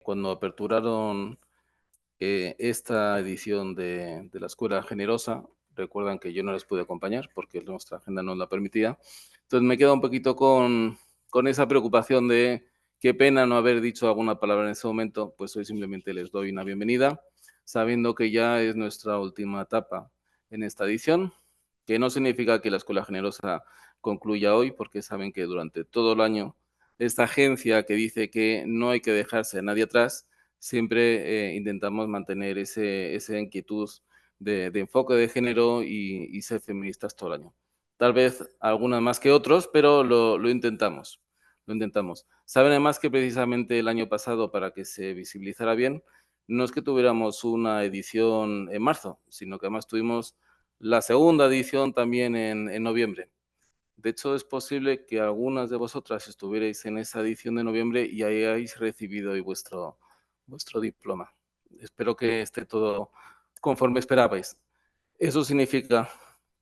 cuando aperturaron esta edición de la Escuela Generosa, recuerdan que yo no les pude acompañar porque nuestra agenda no la permitía. Entonces me quedo un poquito con esa preocupación de qué pena no haber dicho alguna palabra en ese momento, pues hoy simplemente les doy una bienvenida, sabiendo que ya es nuestra última etapa en esta edición, que no significa que la Escuela Generosa concluya hoy, porque saben que durante todo el año esta agencia que dice que no hay que dejarse a nadie atrás, siempre intentamos mantener esa inquietud de enfoque de género y ser feministas todo el año. Tal vez algunas más que otros, pero lo intentamos. Lo intentamos. Saben además que precisamente el año pasado, para que se visibilizara bien, no es que tuviéramos una edición en marzo, sino que además tuvimos la segunda edición también en noviembre. De hecho, es posible que algunas de vosotras estuvierais en esa edición de noviembre y hayáis recibido hoy vuestro diploma. Espero que esté todo conforme esperabais. Eso significa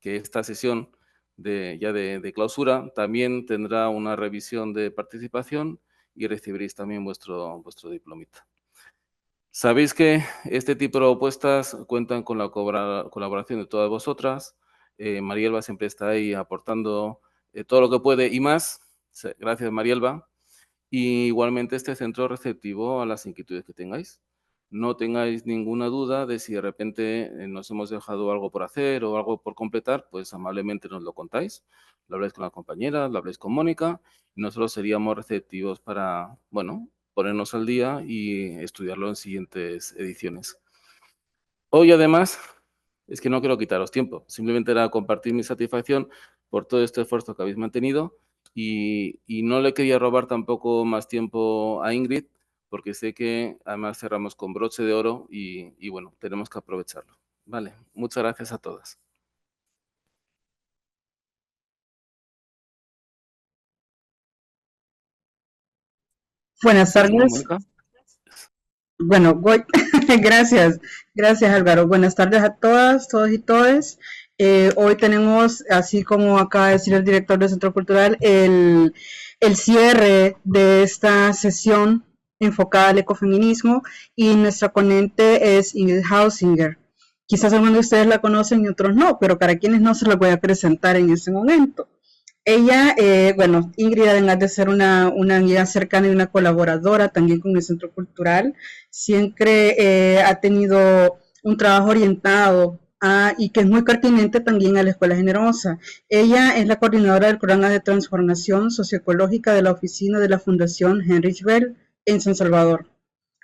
que esta sesión de clausura también tendrá una revisión de participación y recibiréis también vuestro diplomita. Sabéis que este tipo de propuestas cuentan con la colaboración de todas vosotras. Marielba siempre está ahí aportando todo lo que puede y más. Gracias, Marielba. Y igualmente este centro receptivo a las inquietudes que tengáis. No tengáis ninguna duda de si de repente nos hemos dejado algo por hacer o algo por completar, pues amablemente nos lo contáis. Lo habláis con la compañera, lo habláis con Mónica y nosotros seríamos receptivos para, bueno, ponernos al día y estudiarlo en siguientes ediciones. Hoy, además, es que no quiero quitaros tiempo, simplemente era compartir mi satisfacción por todo este esfuerzo que habéis mantenido y no le quería robar tampoco más tiempo a Ingrid, porque sé que además cerramos con broche de oro y bueno, tenemos que aprovecharlo. Vale, muchas gracias a todas. Buenas Continúa, tardes. Mónica. Bueno, voy. Gracias, gracias Álvaro. Buenas tardes a todas, todos y todes. Hoy tenemos, así como acaba de decir el director del Centro Cultural, el cierre de esta sesión enfocada al ecofeminismo y nuestra ponente es Ingrid Hausinger. Quizás algunos de ustedes la conocen y otros no, pero para quienes no se la voy a presentar en este momento. Ella, bueno, Ingrid, además de ser una amiga cercana y una colaboradora también con el Centro Cultural, siempre ha tenido un trabajo orientado y que es muy pertinente también a la Escuela Generosa. Ella es la coordinadora del programa de transformación socioecológica de la oficina de la Fundación Heinrich Böll en San Salvador.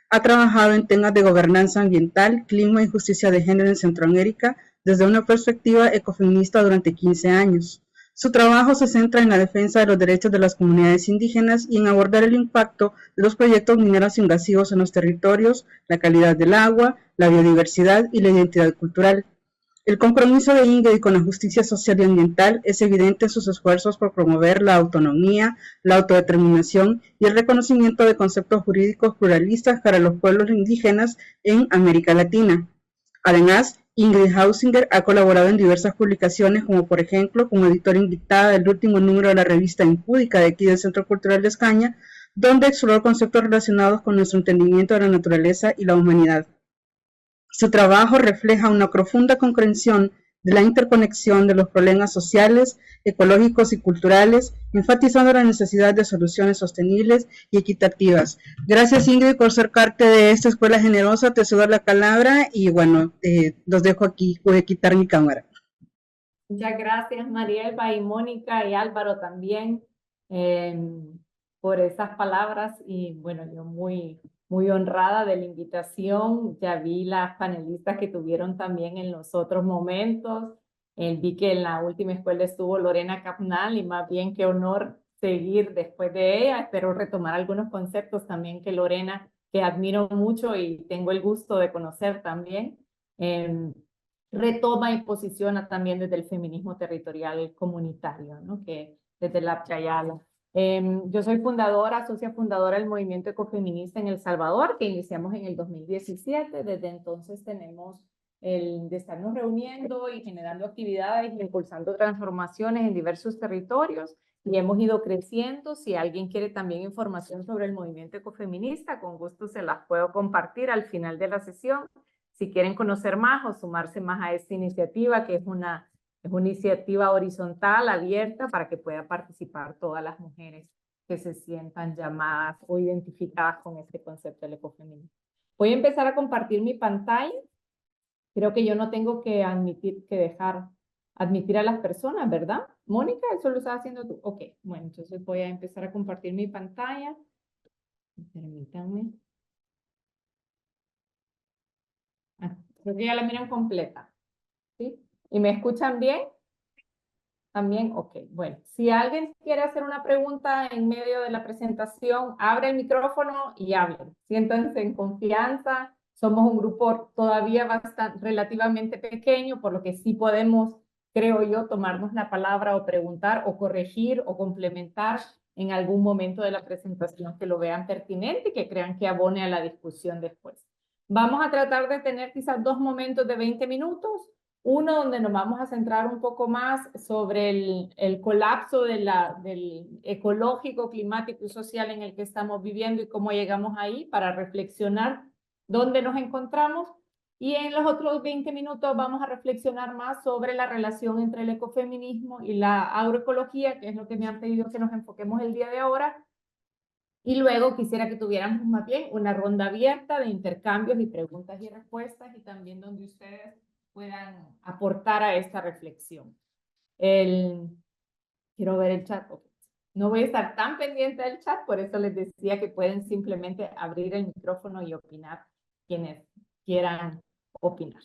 Ha trabajado en temas de gobernanza ambiental, clima y justicia de género en Centroamérica desde una perspectiva ecofeminista durante 15 años. Su trabajo se centra en la defensa de los derechos de las comunidades indígenas y en abordar el impacto de los proyectos mineros invasivos en los territorios, la calidad del agua, la biodiversidad y la identidad cultural. El compromiso de Ingrid con la justicia social y ambiental es evidente en sus esfuerzos por promover la autonomía, la autodeterminación y el reconocimiento de conceptos jurídicos pluralistas para los pueblos indígenas en América Latina. Además, Ingrid Hausinger ha colaborado en diversas publicaciones, como por ejemplo como editora invitada del último número de la revista Impúdica de aquí del Centro Cultural de España, donde exploró conceptos relacionados con nuestro entendimiento de la naturaleza y la humanidad. Su trabajo refleja una profunda comprensión de la interconexión de los problemas sociales, ecológicos y culturales, enfatizando la necesidad de soluciones sostenibles y equitativas. Gracias, Ingrid, por ser parte de esta escuela generosa. Te cedo la palabra y bueno, los dejo aquí. Voy a quitar mi cámara. Muchas gracias, Marielba y Mónica y Álvaro también eh, por esas palabras. Y bueno, yo muy honrada de la invitación. Ya vi las panelistas que tuvieron también en los otros momentos. Vi que en la última escuela estuvo Lorena Capnal y más bien qué honor seguir después de ella. Espero retomar algunos conceptos también que Lorena, que admiro mucho y tengo el gusto de conocer también. Retoma y posiciona también desde el feminismo territorial comunitario, ¿no? Que desde la Chayala. Yo soy socia fundadora del movimiento ecofeminista en El Salvador, que iniciamos en el 2017. Desde entonces tenemos de estarnos reuniendo y generando actividades y impulsando transformaciones en diversos territorios y hemos ido creciendo. Si alguien quiere también información sobre el movimiento ecofeminista, con gusto se las puedo compartir al final de la sesión. Si quieren conocer más o sumarse más a esta iniciativa, que es una iniciativa horizontal, abierta, para que puedan participar todas las mujeres que se sientan llamadas o identificadas con este concepto del ecofeminismo. Voy a empezar a compartir mi pantalla. Creo que yo no tengo que admitir a las personas, ¿verdad? Mónica, eso lo estás haciendo tú. Ok, bueno, entonces voy a empezar a compartir mi pantalla. Permítanme. Creo que ya la miran completa. ¿Sí? ¿Y me escuchan bien? También, ok. Bueno, si alguien quiere hacer una pregunta en medio de la presentación, abre el micrófono y hablen. Siéntanse en confianza. Somos un grupo todavía relativamente pequeño, por lo que sí podemos, creo yo, tomarnos la palabra o preguntar o corregir o complementar en algún momento de la presentación que lo vean pertinente y que crean que abone a la discusión después. Vamos a tratar de tener quizás 2 momentos de 20 minutos. Uno donde nos vamos a centrar un poco más sobre el colapso del ecológico, climático y social en el que estamos viviendo y cómo llegamos ahí, para reflexionar dónde nos encontramos. Y en los otros 20 minutos vamos a reflexionar más sobre la relación entre el ecofeminismo y la agroecología, que es lo que me han pedido que nos enfoquemos el día de ahora. Y luego quisiera que tuviéramos más bien una ronda abierta de intercambios y preguntas y respuestas, y también donde ustedes puedan aportar a esta reflexión. Quiero ver el chat. Okay. No voy a estar tan pendiente del chat, por eso les decía que pueden simplemente abrir el micrófono y opinar quienes quieran opinar.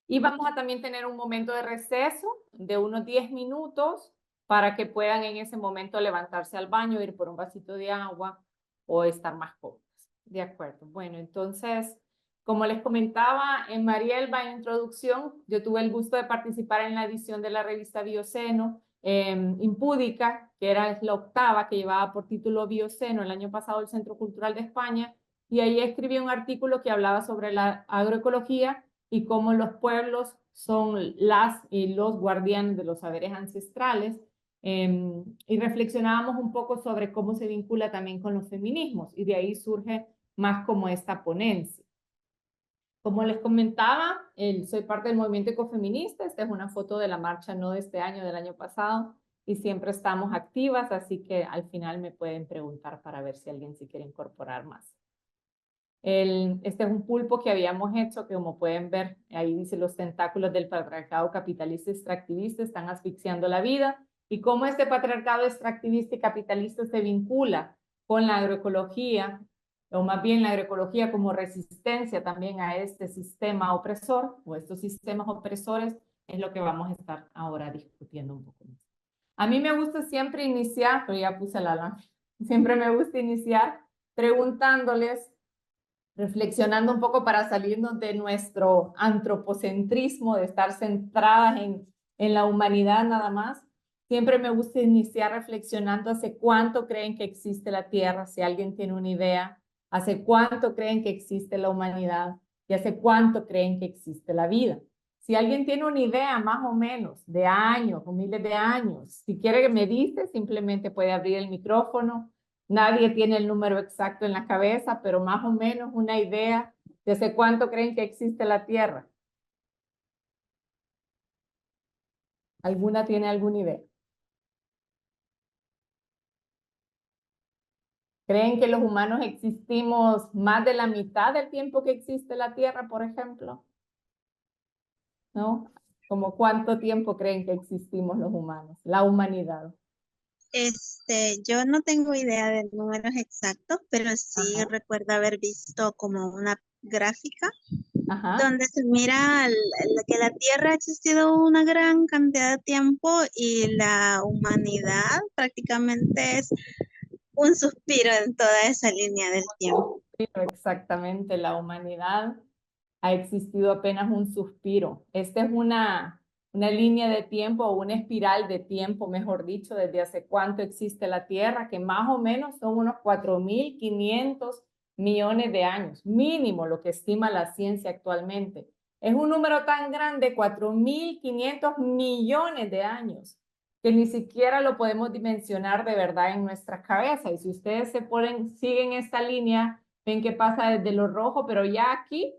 Y vamos a también tener un momento de receso de unos 10 minutos para que puedan en ese momento levantarse al baño, ir por un vasito de agua o estar más cómodos. De acuerdo. Bueno, entonces, como les comentaba en Marielba en introducción, yo tuve el gusto de participar en la edición de la revista Bioceno Impúdica, que era la 8ª, que llevaba por título Bioceno el año pasado el Centro Cultural de España, y ahí escribí un artículo que hablaba sobre la agroecología y cómo los pueblos son las y los guardianes de los saberes ancestrales. Y reflexionábamos un poco sobre cómo se vincula también con los feminismos, y de ahí surge más como esta ponencia. Como les comentaba, soy parte del movimiento ecofeminista. Esta es una foto de la marcha no de este año, del año pasado, y siempre estamos activas, así que al final me pueden preguntar para ver si alguien se quiere incorporar más. Este es un pulpo que habíamos hecho, que como pueden ver, ahí dice: los tentáculos del patriarcado capitalista extractivista están asfixiando la vida, y cómo este patriarcado extractivista y capitalista se vincula con la agroecología, o más bien la agroecología como resistencia también a este sistema opresor, o estos sistemas opresores, es lo que vamos a estar ahora discutiendo un poco más. A mí me gusta siempre iniciar, pero ya puse la lámpara, siempre me gusta iniciar preguntándoles, reflexionando un poco para salirnos de nuestro antropocentrismo, de estar centradas en la humanidad nada más. Siempre me gusta iniciar reflexionando hace cuánto creen que existe la Tierra, si alguien tiene una idea, hace cuánto creen que existe la humanidad y hace cuánto creen que existe la vida. Si alguien tiene una idea más o menos de años o miles de años, si quiere que me dice, simplemente puede abrir el micrófono. Nadie tiene el número exacto en la cabeza, pero más o menos una idea de hace cuánto creen que existe la Tierra. ¿Alguna tiene alguna idea? ¿Creen que los humanos existimos más de la mitad del tiempo que existe la Tierra, por ejemplo? ¿No? ¿Cómo cuánto tiempo creen que existimos los humanos, la humanidad? Yo no tengo idea de números exactos, pero sí Ajá. recuerdo haber visto como una gráfica Ajá. donde se mira que la Tierra ha existido una gran cantidad de tiempo y la humanidad prácticamente es un suspiro en toda esa línea del tiempo. Exactamente, la humanidad ha existido apenas un suspiro. Esta es una línea de tiempo, o una espiral de tiempo, mejor dicho, desde hace cuánto existe la Tierra, que más o menos son unos 4.500 millones de años, mínimo lo que estima la ciencia actualmente. Es un número tan grande, 4.500 millones de años, que ni siquiera lo podemos dimensionar de verdad en nuestra cabeza. Y si ustedes siguen esta línea, ven que pasa desde lo rojo, pero ya aquí,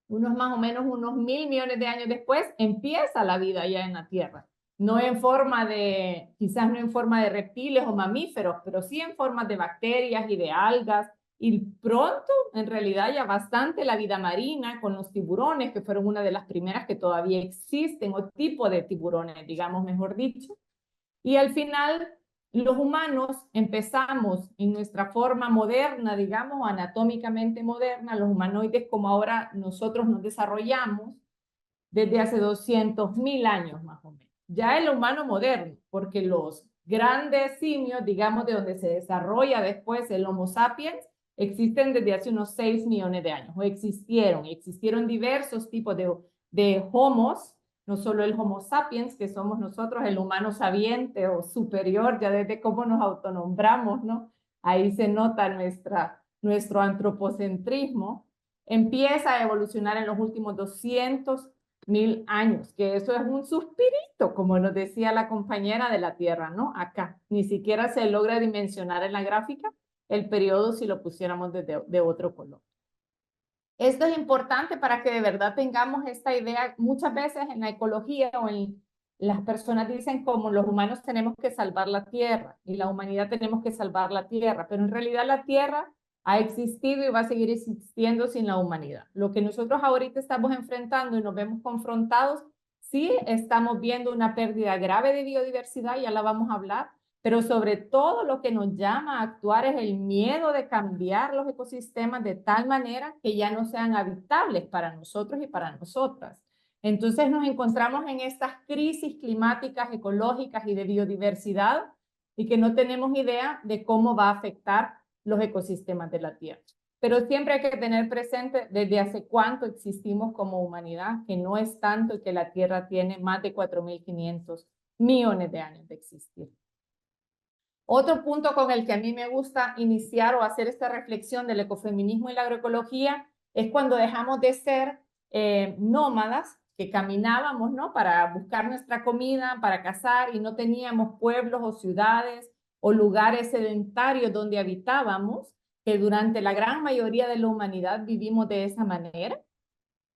más o menos unos 1.000 millones de años después, empieza la vida ya en la Tierra. No en forma de, quizás no en forma de reptiles o mamíferos, pero sí en forma de bacterias y de algas. Y pronto, en realidad, ya bastante la vida marina con los tiburones, que fueron una de las primeras que todavía existen, o tipo de tiburones, digamos, mejor dicho. Y al final, los humanos empezamos en nuestra forma moderna, digamos, anatómicamente moderna, los humanoides como ahora nosotros nos desarrollamos desde hace 200.000 años más o menos. Ya el humano moderno, porque los grandes simios, digamos, de donde se desarrolla después el Homo sapiens, existen desde hace unos 6 millones de años, o existieron diversos tipos de homos, no solo el Homo sapiens, que somos nosotros, el humano sabiente o superior, ya desde cómo nos autonombramos, ¿no? Ahí se nota nuestro antropocentrismo. Empieza a evolucionar en los últimos 200.000 años, que eso es un suspirito, como nos decía la compañera de la Tierra, ¿no? Acá, ni siquiera se logra dimensionar en la gráfica el periodo si lo pusiéramos de otro color. Esto es importante para que de verdad tengamos esta idea. Muchas veces en la ecología o en las personas dicen como los humanos tenemos que salvar la Tierra y la humanidad tenemos que salvar la Tierra, pero en realidad la Tierra ha existido y va a seguir existiendo sin la humanidad. Lo que nosotros ahorita estamos enfrentando y nos vemos confrontados, sí estamos viendo una pérdida grave de biodiversidad, ya la vamos a hablar, pero sobre todo lo que nos llama a actuar es el miedo de cambiar los ecosistemas de tal manera que ya no sean habitables para nosotros y para nosotras. Entonces nos encontramos en estas crisis climáticas, ecológicas y de biodiversidad y que no tenemos idea de cómo va a afectar los ecosistemas de la Tierra. Pero siempre hay que tener presente desde hace cuánto existimos como humanidad, que no es tanto y que la Tierra tiene más de 4.500 millones de años de existir. Otro punto con el que a mí me gusta iniciar o hacer esta reflexión del ecofeminismo y la agroecología es cuando dejamos de ser nómadas, que caminábamos, ¿no? Para buscar nuestra comida, para cazar, y no teníamos pueblos o ciudades o lugares sedentarios donde habitábamos, que durante la gran mayoría de la humanidad vivimos de esa manera.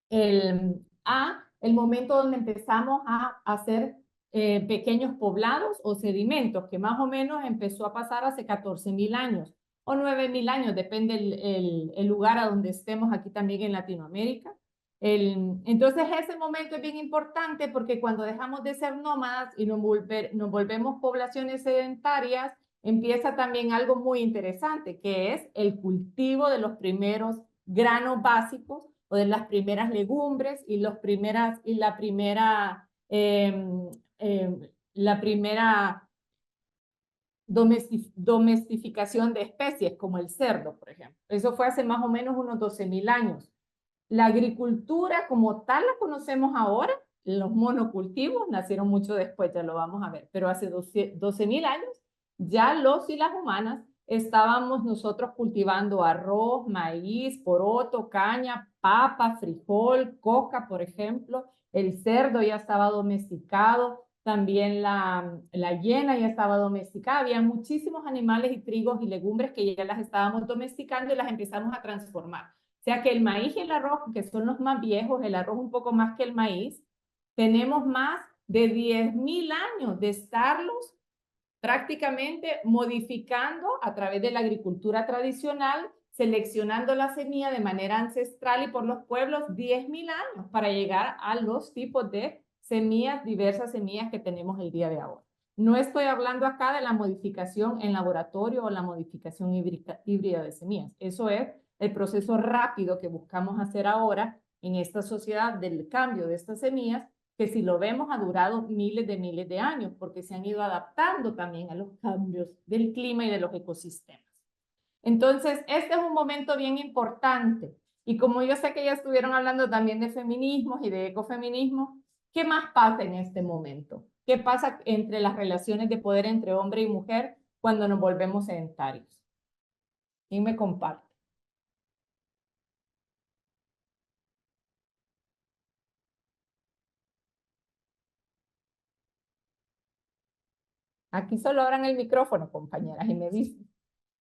El momento donde empezamos a hacer pequeños poblados o sedimentos, que más o menos empezó a pasar hace 14.000 años o 9.000 años, depende el lugar a donde estemos aquí también en Latinoamérica. Entonces ese momento es bien importante porque cuando dejamos de ser nómadas y nos volvemos poblaciones sedentarias, empieza también algo muy interesante, que es el cultivo de los primeros granos básicos o de las primeras legumbres y la primera domesticación de especies como el cerdo, por ejemplo. Eso fue hace más o menos unos 12.000 años. La agricultura como tal la conocemos ahora, los monocultivos nacieron mucho después, ya lo vamos a ver, pero hace 12.000 años ya los y las humanas estábamos nosotros cultivando arroz, maíz, poroto, caña, papa, frijol, coca, por ejemplo. El cerdo ya estaba domesticado, también la hiena ya estaba domesticada. Había muchísimos animales y trigos y legumbres que ya las estábamos domesticando y las empezamos a transformar. O sea que el maíz y el arroz, que son los más viejos, el arroz un poco más que el maíz, tenemos más de 10.000 años de estarlos prácticamente modificando a través de la agricultura tradicional, seleccionando la semilla de manera ancestral y por los pueblos 10.000 años para llegar a los tipos de semillas, diversas semillas que tenemos el día de ahora. No estoy hablando acá de la modificación en laboratorio o la modificación híbrida de semillas. Eso es el proceso rápido que buscamos hacer ahora en esta sociedad del cambio de estas semillas, que si lo vemos ha durado miles de años, porque se han ido adaptando también a los cambios del clima y de los ecosistemas. Entonces, este es un momento bien importante. Y como yo sé que ya estuvieron hablando también de feminismos y de ecofeminismo, ¿qué más pasa en este momento? ¿Qué pasa entre las relaciones de poder entre hombre y mujer cuando nos volvemos sedentarios? ¿Quién me comparte? Aquí solo abran el micrófono, compañeras, y me dicen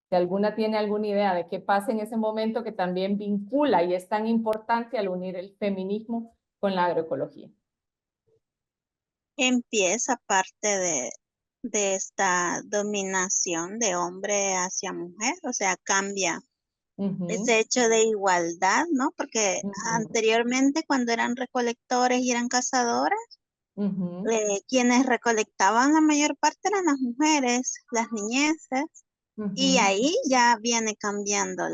si alguna tiene alguna idea de qué pasa en ese momento que también vincula y es tan importante al unir el feminismo con la agroecología. Empieza parte de esta dominación de hombre hacia mujer, o sea, cambia ese hecho de igualdad, ¿no? Porque anteriormente cuando eran recolectores y eran cazadores, quienes recolectaban la mayor parte eran las mujeres, las niñeces, y ahí ya viene cambiando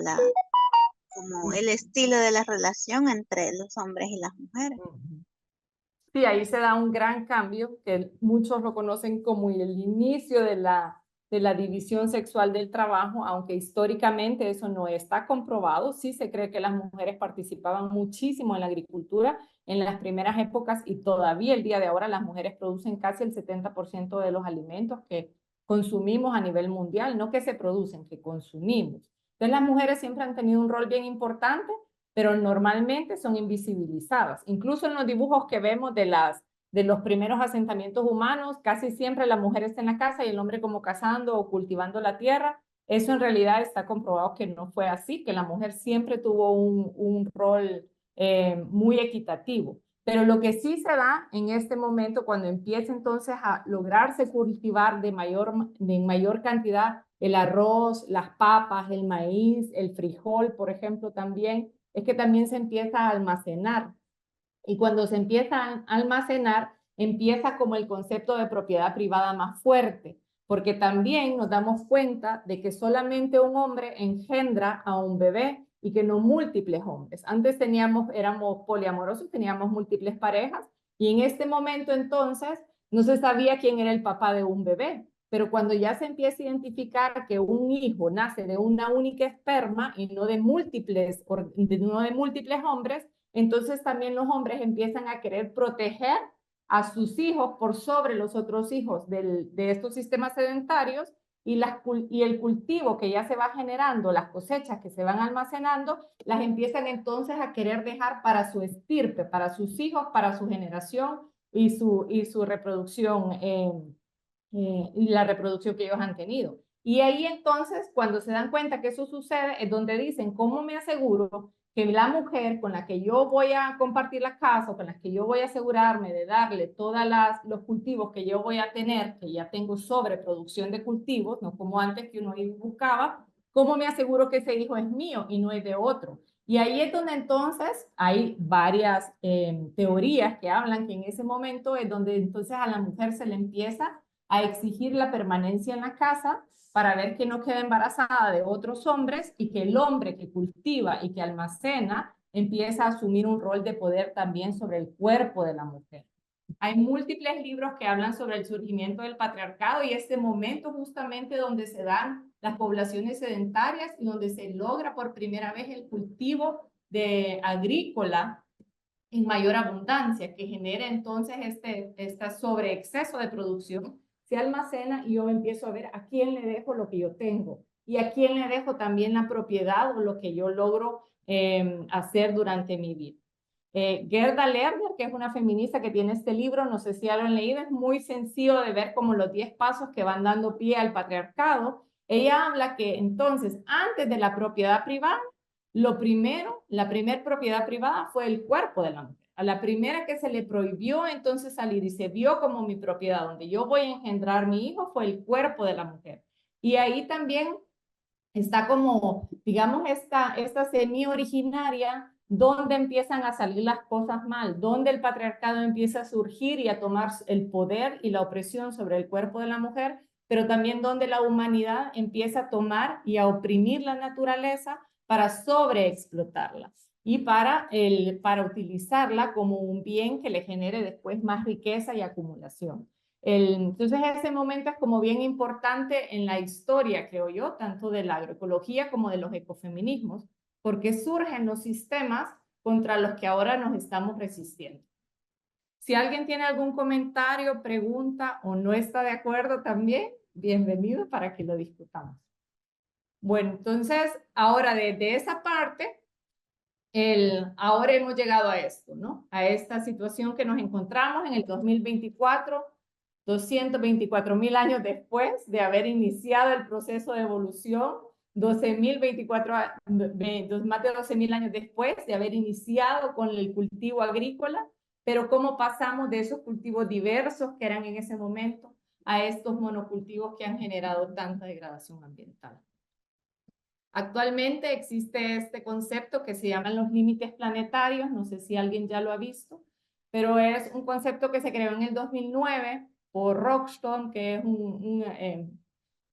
como el estilo de la relación entre los hombres y las mujeres. Sí, ahí se da un gran cambio que muchos lo conocen como el inicio de la división sexual del trabajo, aunque históricamente eso no está comprobado. Sí se cree que las mujeres participaban muchísimo en la agricultura en las primeras épocas y todavía el día de ahora las mujeres producen casi el 70% de los alimentos que consumimos a nivel mundial, no que se producen, que consumimos. Entonces las mujeres siempre han tenido un rol bien importante, pero normalmente son invisibilizadas. Incluso en los dibujos que vemos de los primeros asentamientos humanos, casi siempre la mujer está en la casa y el hombre como cazando o cultivando la tierra. Eso en realidad está comprobado que no fue así, que la mujer siempre tuvo un rol muy equitativo. Pero lo que sí se da en este momento, cuando empieza entonces a lograrse cultivar de mayor cantidad el arroz, las papas, el maíz, el frijol, por ejemplo, también, es que también se empieza a almacenar. Y cuando se empieza a almacenar, empieza como el concepto de propiedad privada más fuerte, porque también nos damos cuenta de que solamente un hombre engendra a un bebé y que no múltiples hombres. Antes éramos poliamorosos, teníamos múltiples parejas y en este momento entonces no se sabía quién era el papá de un bebé. Pero cuando ya se empieza a identificar que un hijo nace de una única esperma y no de múltiples hombres, entonces también los hombres empiezan a querer proteger a sus hijos por sobre los otros hijos de estos sistemas sedentarios y el cultivo que ya se va generando, las cosechas que se van almacenando, las empiezan entonces a querer dejar para su estirpe, para sus hijos, para su generación y su reproducción, y la reproducción que ellos han tenido. Y ahí entonces, cuando se dan cuenta que eso sucede, es donde dicen, ¿cómo me aseguro que la mujer con la que yo voy a compartir la casa, o con la que yo voy a asegurarme de darle todos los cultivos que yo voy a tener, que ya tengo sobreproducción de cultivos, no como antes que uno buscaba, cómo me aseguro que ese hijo es mío y no es de otro? Y ahí es donde entonces hay varias teorías que hablan que en ese momento es donde entonces a la mujer se le empieza a exigir la permanencia en la casa para ver que no quede embarazada de otros hombres y que el hombre que cultiva y que almacena empieza a asumir un rol de poder también sobre el cuerpo de la mujer. Hay múltiples libros que hablan sobre el surgimiento del patriarcado y este momento justamente donde se dan las poblaciones sedentarias y donde se logra por primera vez el cultivo de agrícola en mayor abundancia, que genera entonces este sobreexceso de producción, se almacena y yo empiezo a ver a quién le dejo lo que yo tengo y a quién le dejo también la propiedad o lo que yo logro hacer durante mi vida. Gerda Lerner, que es una feminista que tiene este libro, no sé si ya lo han leído, es muy sencillo de ver como los 10 pasos que van dando pie al patriarcado. Ella habla que entonces, antes de la propiedad privada, la primera propiedad privada fue el cuerpo de la mujer. A la primera que se le prohibió entonces salir y se vio como mi propiedad, donde yo voy a engendrar mi hijo, fue el cuerpo de la mujer. Y ahí también está como, digamos, esta semi-originaria, donde empiezan a salir las cosas mal, donde el patriarcado empieza a surgir y a tomar el poder y la opresión sobre el cuerpo de la mujer, pero también donde la humanidad empieza a tomar y a oprimir la naturaleza para sobreexplotarla y para utilizarla como un bien que le genere después más riqueza y acumulación. Entonces ese momento es como bien importante en la historia, creo yo, tanto de la agroecología como de los ecofeminismos, porque surgen los sistemas contra los que ahora nos estamos resistiendo. Si alguien tiene algún comentario, pregunta o no está de acuerdo también, bienvenido para que lo discutamos. Bueno, entonces ahora desde esa parte, ahora hemos llegado a esto, ¿no? A esta situación que nos encontramos en el 2024, 224.000 años después de haber iniciado el proceso de evolución, 12.024, más de 12.000 años después de haber iniciado con el cultivo agrícola, pero cómo pasamos de esos cultivos diversos que eran en ese momento a estos monocultivos que han generado tanta degradación ambiental. Actualmente existe este concepto que se llaman los límites planetarios, no sé si alguien ya lo ha visto, pero es un concepto que se creó en el 2009 por Rockstone, que es un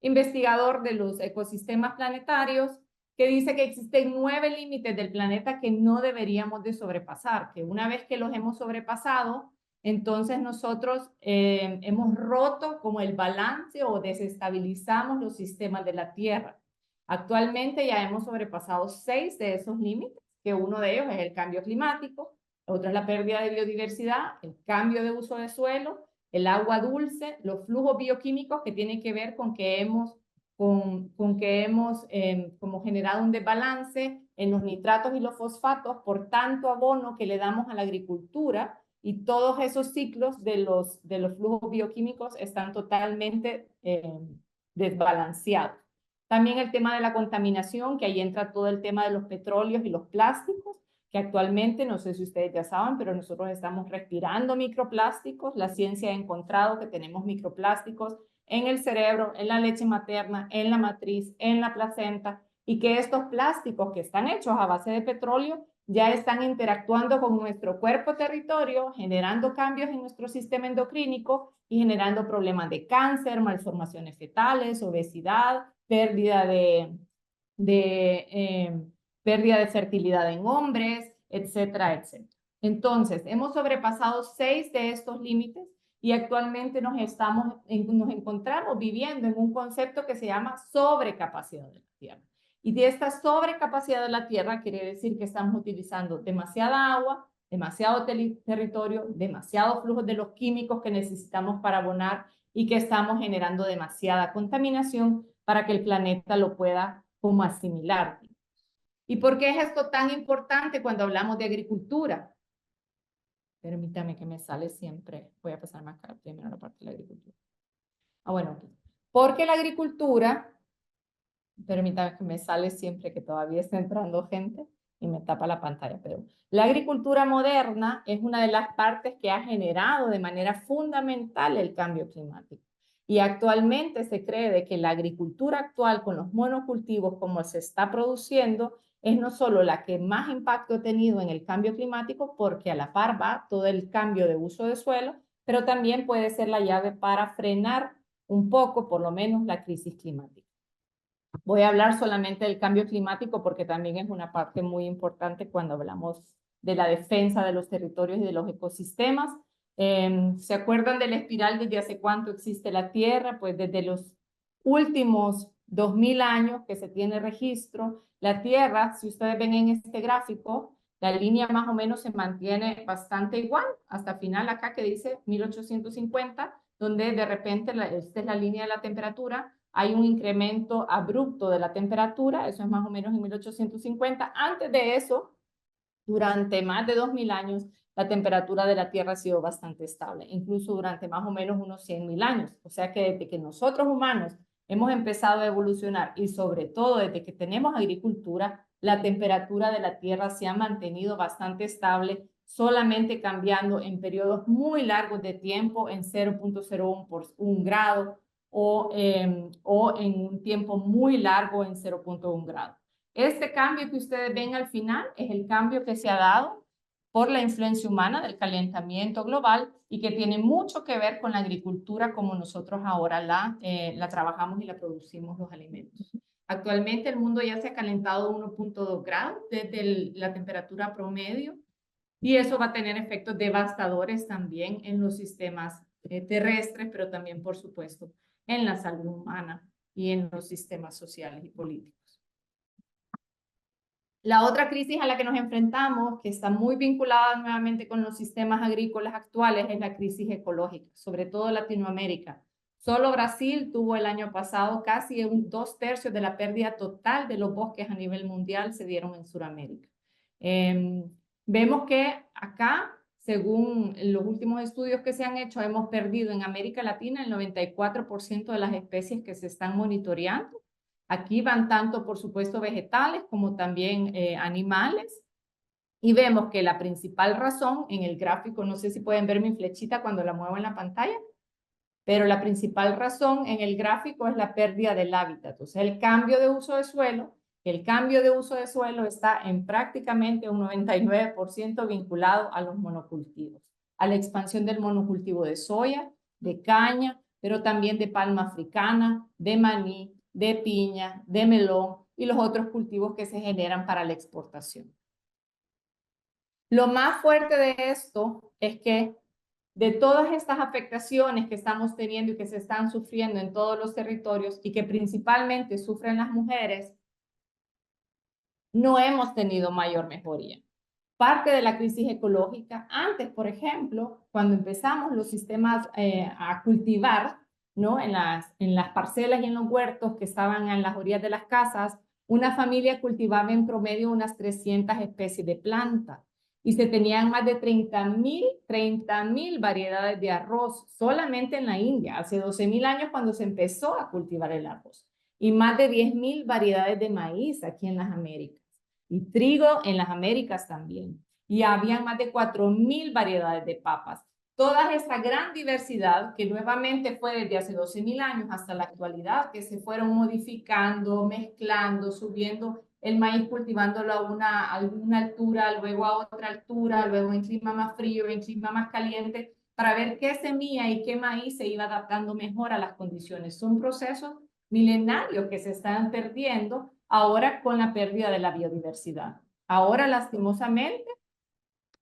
investigador de los ecosistemas planetarios, que dice que existen 9 límites del planeta que no deberíamos de sobrepasar, que una vez que los hemos sobrepasado, entonces nosotros hemos roto como el balance o desestabilizamos los sistemas de la Tierra. Actualmente ya hemos sobrepasado 6 de esos límites, que uno de ellos es el cambio climático, otro es la pérdida de biodiversidad, el cambio de uso de suelo, el agua dulce, los flujos bioquímicos que tienen que ver con que hemos, como generado un desbalance en los nitratos y los fosfatos por tanto abono que le damos a la agricultura, y todos esos ciclos de los flujos bioquímicos están totalmente desbalanceados. También el tema de la contaminación, que ahí entra todo el tema de los petróleos y los plásticos, que actualmente, no sé si ustedes ya saben, pero nosotros estamos respirando microplásticos. La ciencia ha encontrado que tenemos microplásticos en el cerebro, en la leche materna, en la matriz, en la placenta, y que estos plásticos que están hechos a base de petróleo ya están interactuando con nuestro cuerpo territorio, generando cambios en nuestro sistema endocrínico y generando problemas de cáncer, malformaciones fetales, obesidad, pérdida pérdida de fertilidad en hombres, etcétera, etcétera. Entonces, hemos sobrepasado 6 de estos límites y actualmente nos encontramos viviendo en un concepto que se llama sobrecapacidad de la Tierra. Y de esta sobrecapacidad de la Tierra quiere decir que estamos utilizando demasiada agua, demasiado territorio, demasiados flujos de los químicos que necesitamos para abonar y que estamos generando demasiada contaminación para que el planeta lo pueda como asimilar. ¿Y por qué es esto tan importante cuando hablamos de agricultura? Permítame que me sale siempre. Voy a pasarme acá primero la parte de la agricultura. Bueno, aquí. Porque la agricultura, permítame que me sale siempre que todavía está entrando gente y me tapa la pantalla, pero la agricultura moderna es una de las partes que ha generado de manera fundamental el cambio climático. Y actualmente se cree de que la agricultura actual con los monocultivos como se está produciendo es no solo la que más impacto ha tenido en el cambio climático, porque a la par va todo el cambio de uso de suelo, pero también puede ser la llave para frenar un poco, por lo menos, la crisis climática. Voy a hablar solamente del cambio climático porque también es una parte muy importante cuando hablamos de la defensa de los territorios y de los ecosistemas. ¿Se acuerdan de la espiral desde hace cuánto existe la Tierra? Pues desde los últimos 2000 años que se tiene registro, la Tierra, si ustedes ven en este gráfico, la línea más o menos se mantiene bastante igual hasta final acá que dice 1850, donde de repente, esta es la línea de la temperatura, hay un incremento abrupto de la temperatura, eso es más o menos en 1850. Antes de eso, durante más de 2000 años, la temperatura de la Tierra ha sido bastante estable, incluso durante más o menos unos 100.000 años. O sea que desde que nosotros humanos hemos empezado a evolucionar y sobre todo desde que tenemos agricultura, la temperatura de la Tierra se ha mantenido bastante estable, solamente cambiando en periodos muy largos de tiempo, en 0.01 por 1 grado, o en un tiempo muy largo en 0.1 grado. Este cambio que ustedes ven al final es el cambio que se ha dado por la influencia humana del calentamiento global y que tiene mucho que ver con la agricultura como nosotros ahora la trabajamos y la producimos los alimentos. Actualmente el mundo ya se ha calentado 1.2 grados desde la temperatura promedio y eso va a tener efectos devastadores también en los sistemas terrestres, pero también, por supuesto, en la salud humana y en los sistemas sociales y políticos. La otra crisis a la que nos enfrentamos, que está muy vinculada nuevamente con los sistemas agrícolas actuales, es la crisis ecológica, sobre todo Latinoamérica. Solo Brasil tuvo el año pasado casi 2/3 de la pérdida total de los bosques a nivel mundial se dieron en Sudamérica. Vemos que acá según los últimos estudios que se han hecho, hemos perdido en América Latina el 94% de las especies que se están monitoreando. Aquí van tanto, por supuesto, vegetales como también animales. Y vemos que la principal razón en el gráfico, no sé si pueden ver mi flechita cuando la muevo en la pantalla, pero la principal razón en el gráfico es la pérdida del hábitat. Entonces, el cambio de uso de suelo, está en prácticamente un 99% vinculado a los monocultivos, a la expansión del monocultivo de soya, de caña, pero también de palma africana, de maní, de piña, de melón y los otros cultivos que se generan para la exportación. Lo más fuerte de esto es que de todas estas afectaciones que estamos teniendo y que se están sufriendo en todos los territorios y que principalmente sufren las mujeres, no hemos tenido mayor mejoría. Parte de la crisis ecológica, antes, por ejemplo, cuando empezamos los sistemas a cultivar, ¿no? En las parcelas y en los huertos que estaban en las orillas de las casas, una familia cultivaba en promedio unas 300 especies de plantas y se tenían más de 30,000 variedades de arroz solamente en la India, hace 12,000 años cuando se empezó a cultivar el arroz, y más de 10,000 variedades de maíz aquí en las Américas, y trigo en las Américas también. Y había más de 4,000 variedades de papas. Toda esta gran diversidad que nuevamente fue desde hace 12,000 años hasta la actualidad, que se fueron modificando, mezclando, subiendo el maíz, cultivándolo a una altura, luego a otra altura, luego en clima más frío, en clima más caliente, para ver qué semilla y qué maíz se iba adaptando mejor a las condiciones. Son procesos milenarios que se están perdiendo ahora con la pérdida de la biodiversidad. Ahora, lastimosamente,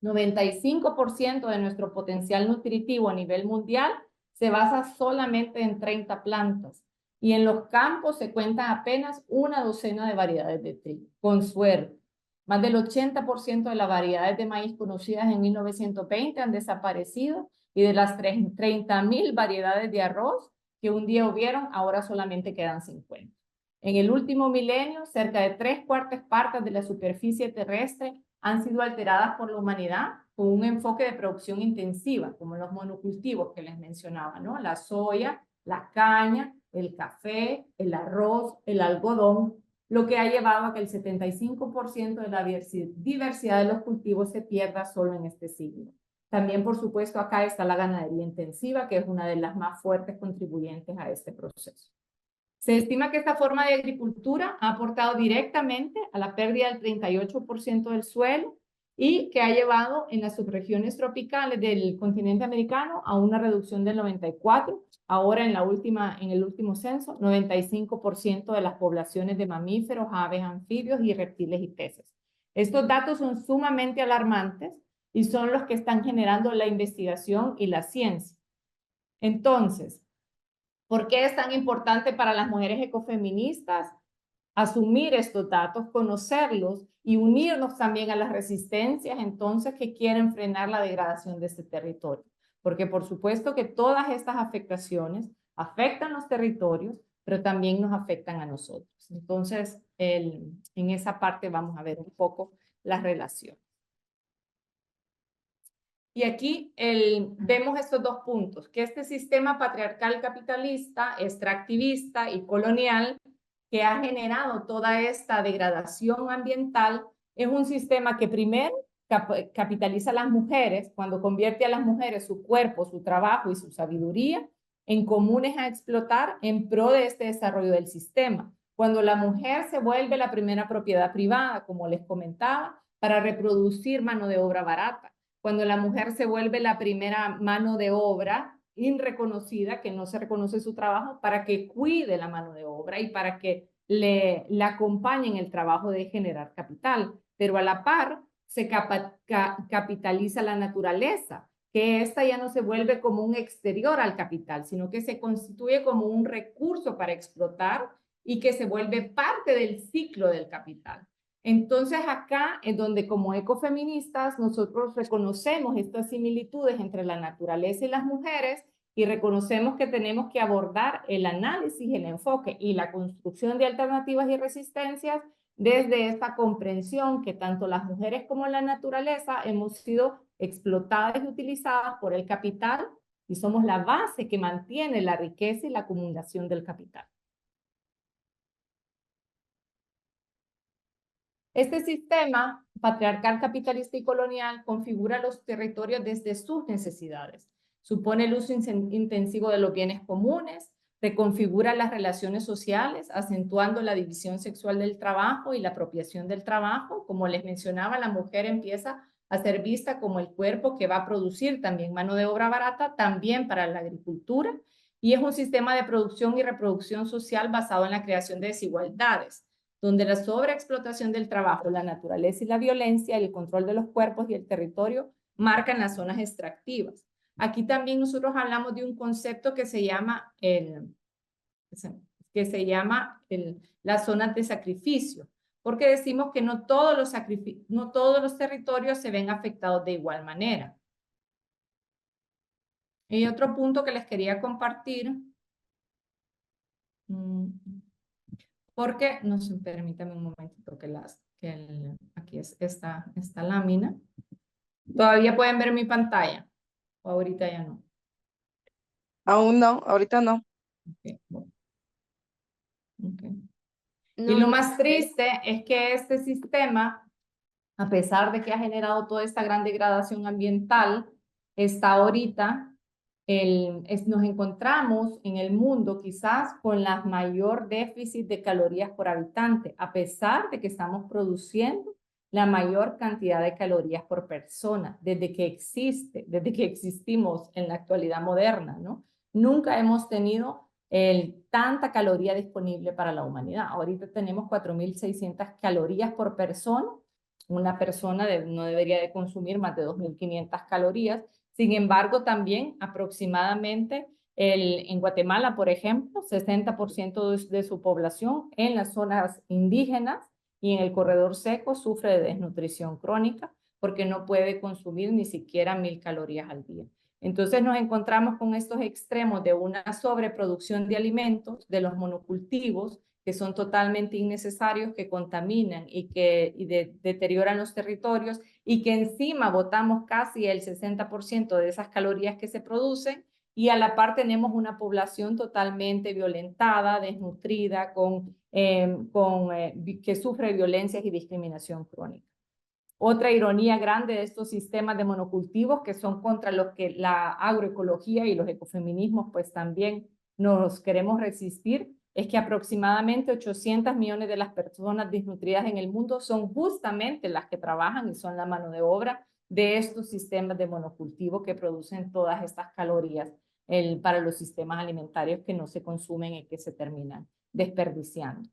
95% de nuestro potencial nutritivo a nivel mundial se basa solamente en 30 plantas. Y en los campos se cuentan apenas una docena de variedades de trigo, con suerte. Más del 80% de las variedades de maíz conocidas en 1920 han desaparecido y de las 30,000 variedades de arroz que un día hubieron, ahora solamente quedan 50. En el último milenio, cerca de 3/4 partes de la superficie terrestre han sido alteradas por la humanidad con un enfoque de producción intensiva, como los monocultivos que les mencionaba, ¿no? La soya, la caña, el café, el arroz, el algodón, lo que ha llevado a que el 75% de la diversidad de los cultivos se pierda solo en este siglo. También, por supuesto, acá está la ganadería intensiva, que es una de las más fuertes contribuyentes a este proceso. Se estima que esta forma de agricultura ha aportado directamente a la pérdida del 38% del suelo y que ha llevado en las subregiones tropicales del continente americano a una reducción del 94%. Ahora en el último censo, 95% de las poblaciones de mamíferos, aves, anfibios y reptiles y peces. Estos datos son sumamente alarmantes y son los que están generando la investigación y la ciencia. Entonces, ¿por qué es tan importante para las mujeres ecofeministas asumir estos datos, conocerlos y unirnos también a las resistencias entonces que quieren frenar la degradación de este territorio? Porque por supuesto que todas estas afectaciones afectan los territorios, pero también nos afectan a nosotros. Entonces, en esa parte vamos a ver un poco la relación. Y aquí vemos estos dos puntos, que este sistema patriarcal capitalista, extractivista y colonial que ha generado toda esta degradación ambiental es un sistema que primero capitaliza a las mujeres cuando convierte a las mujeres su cuerpo, su trabajo y su sabiduría en comunes a explotar en pro de este desarrollo del sistema. Cuando la mujer se vuelve la primera propiedad privada, como les comentaba, para reproducir mano de obra barata. Cuando la mujer se vuelve la primera mano de obra irreconocida, que no se reconoce su trabajo, para que cuide la mano de obra y para que la acompañe en el trabajo de generar capital. Pero a la par se capitaliza la naturaleza, que esta ya no se vuelve como un exterior al capital, sino que se constituye como un recurso para explotar y que se vuelve parte del ciclo del capital. Entonces acá es donde como ecofeministas nosotros reconocemos estas similitudes entre la naturaleza y las mujeres y reconocemos que tenemos que abordar el análisis, el enfoque y la construcción de alternativas y resistencias desde esta comprensión que tanto las mujeres como la naturaleza hemos sido explotadas y utilizadas por el capital y somos la base que mantiene la riqueza y la acumulación del capital. Este sistema patriarcal, capitalista y colonial configura los territorios desde sus necesidades. Supone el uso intensivo de los bienes comunes, reconfigura las relaciones sociales, acentuando la división sexual del trabajo y la apropiación del trabajo. Como les mencionaba, la mujer empieza a ser vista como el cuerpo que va a producir también mano de obra barata, también para la agricultura, y es un sistema de producción y reproducción social basado en la creación de desigualdades, donde la sobreexplotación del trabajo, la naturaleza y la violencia, el control de los cuerpos y el territorio marcan las zonas extractivas. Aquí también nosotros hablamos de un concepto que se llama las zonas de sacrificio, porque decimos que no todos los territorios se ven afectados de igual manera. Y otro punto que les quería compartir, porque, no sé, permítame un momentito aquí es esta lámina. ¿Todavía pueden ver mi pantalla? ¿O ahorita ya no? Aún no, ahorita no. Okay, bueno. Okay. No, Y lo no. más triste es que este sistema, a pesar de que ha generado toda esta gran degradación ambiental, está ahorita, nos encontramos en el mundo quizás con la mayor déficit de calorías por habitante, a pesar de que estamos produciendo la mayor cantidad de calorías por persona, desde que existimos en la actualidad moderna, ¿no? Nunca hemos tenido tanta caloría disponible para la humanidad. Ahorita tenemos 4.600 calorías por persona. Una persona no debería de consumir más de 2.500 calorías. Sin embargo, también aproximadamente en Guatemala, por ejemplo, 60% de su población en las zonas indígenas y en el corredor seco sufre de desnutrición crónica porque no puede consumir ni siquiera 1.000 calorías al día. Entonces nos encontramos con estos extremos de una sobreproducción de alimentos, de los monocultivos, que son totalmente innecesarios, que contaminan y deterioran los territorios, y que encima botamos casi el 60% de esas calorías que se producen, y a la par tenemos una población totalmente violentada, desnutrida, que sufre violencias y discriminación crónica. Otra ironía grande de estos sistemas de monocultivos, que son contra los que la agroecología y los ecofeminismos pues también nos queremos resistir, es que aproximadamente 800 millones de las personas desnutridas en el mundo son justamente las que trabajan y son la mano de obra de estos sistemas de monocultivo que producen todas estas calorías para los sistemas alimentarios que no se consumen y que se terminan desperdiciando.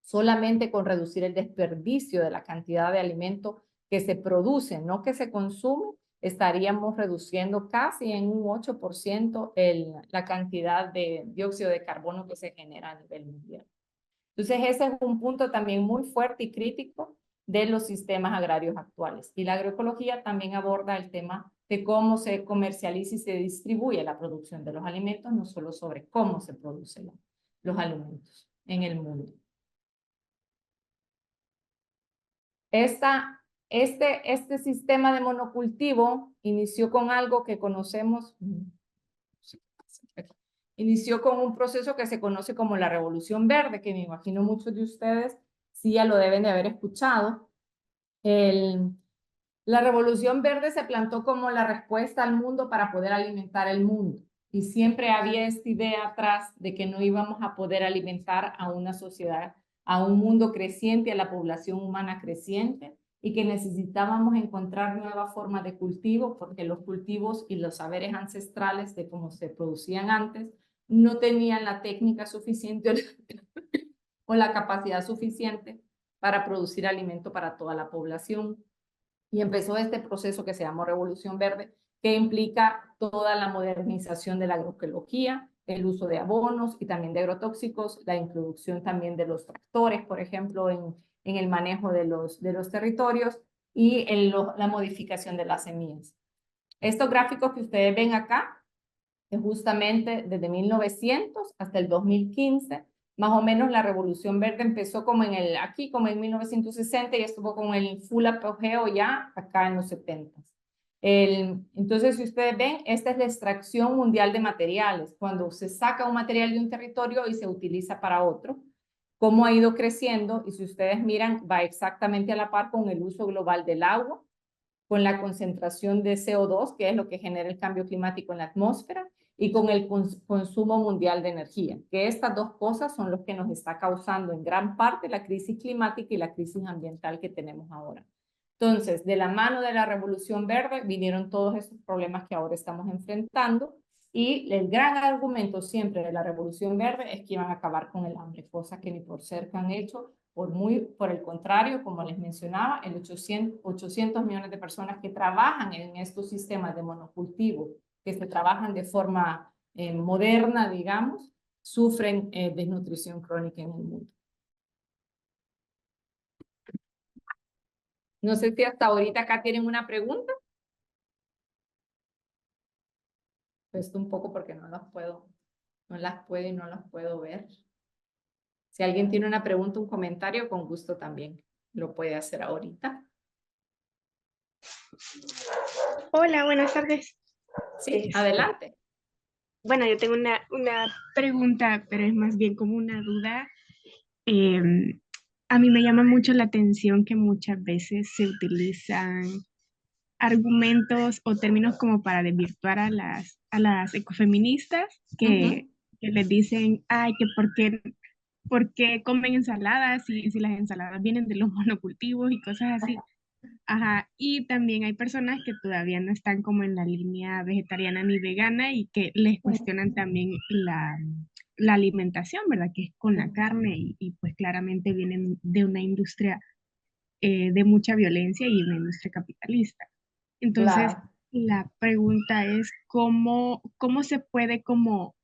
Solamente con reducir el desperdicio de la cantidad de alimento que se produce, no que se consume, estaríamos reduciendo casi en un 8% la cantidad de dióxido de carbono que se genera a nivel mundial. Entonces, ese es un punto también muy fuerte y crítico de los sistemas agrarios actuales. Y la agroecología también aborda el tema de cómo se comercializa y se distribuye la producción de los alimentos, no solo sobre cómo se producen los alimentos en el mundo. Este sistema de monocultivo inició con algo que conocemos, inició con un proceso que se conoce como la Revolución Verde, que me imagino muchos de ustedes sí ya lo deben de haber escuchado. La Revolución Verde se plantó como la respuesta al mundo para poder alimentar el mundo. Y siempre había esta idea atrás de que no íbamos a poder alimentar a una sociedad, a un mundo creciente, a la población humana creciente, y que necesitábamos encontrar nuevas formas de cultivo, porque los cultivos y los saberes ancestrales de cómo se producían antes no tenían la técnica suficiente o la capacidad suficiente para producir alimento para toda la población. Y empezó este proceso que se llamó Revolución Verde, que implica toda la modernización de la agroecología, el uso de abonos y también de agrotóxicos, la introducción también de los tractores, por ejemplo, en el manejo de los territorios y la modificación de las semillas. Estos gráficos que ustedes ven acá, es justamente desde 1900 hasta el 2015, Más o menos la Revolución Verde empezó como aquí como en 1960 y estuvo con el full apogeo ya acá en los 70. Entonces, si ustedes ven, esta es la extracción mundial de materiales, cuando se saca un material de un territorio y se utiliza para otro, cómo ha ido creciendo, y si ustedes miran, va exactamente a la par con el uso global del agua, con la concentración de CO2, que es lo que genera el cambio climático en la atmósfera, y con el consumo mundial de energía, que estas dos cosas son los que nos está causando en gran parte la crisis climática y la crisis ambiental que tenemos ahora. Entonces, de la mano de la Revolución Verde vinieron todos esos problemas que ahora estamos enfrentando, y el gran argumento siempre de la Revolución Verde es que iban a acabar con el hambre, cosa que ni por cerca han hecho. Por el contrario, como les mencionaba, el 800 millones de personas que trabajan en estos sistemas de monocultivo, que se trabajan de forma moderna, digamos, sufren desnutrición crónica en el mundo. No sé si hasta ahorita acá tienen una pregunta. Esto un poco porque no las puedo ver. Si alguien tiene una pregunta, un comentario, con gusto también lo puede hacer ahorita. Hola, buenas tardes. Sí, adelante. Bueno, yo tengo una pregunta, pero es más bien como una duda. A mí me llama mucho la atención que muchas veces se utilizan argumentos o términos como para desvirtuar a las ecofeministas que les dicen, ay, que por qué comen ensaladas si las ensaladas vienen de los monocultivos y cosas así. Ajá, y también hay personas que todavía no están como en la línea vegetariana ni vegana y que les cuestionan también la alimentación, ¿verdad? Que es con la carne y pues claramente vienen de una industria de mucha violencia y una industria capitalista. Entonces, Claro. la pregunta es cómo se puede como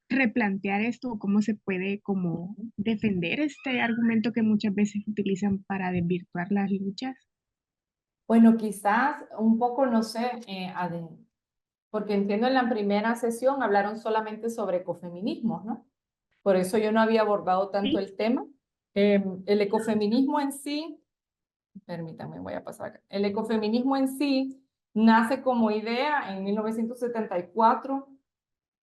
replantear esto o cómo se puede como defender este argumento que muchas veces utilizan para desvirtuar las luchas. Bueno, quizás un poco, no sé, porque entiendo en la primera sesión hablaron solamente sobre ecofeminismos, ¿no? Por eso yo no había abordado tanto el tema. El ecofeminismo en sí, permítanme, voy a pasar acá. El ecofeminismo en sí nace como idea en 1974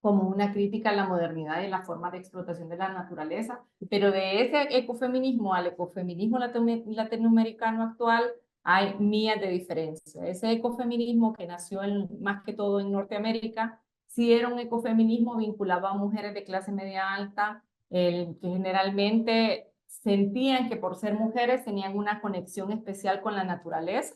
como una crítica a la modernidad y la forma de explotación de la naturaleza, pero de ese ecofeminismo al ecofeminismo latinoamericano actual hay millas de diferencia. Ese ecofeminismo que nació más que todo en Norteamérica, sí era un ecofeminismo vinculado a mujeres de clase media alta, que generalmente sentían que por ser mujeres tenían una conexión especial con la naturaleza,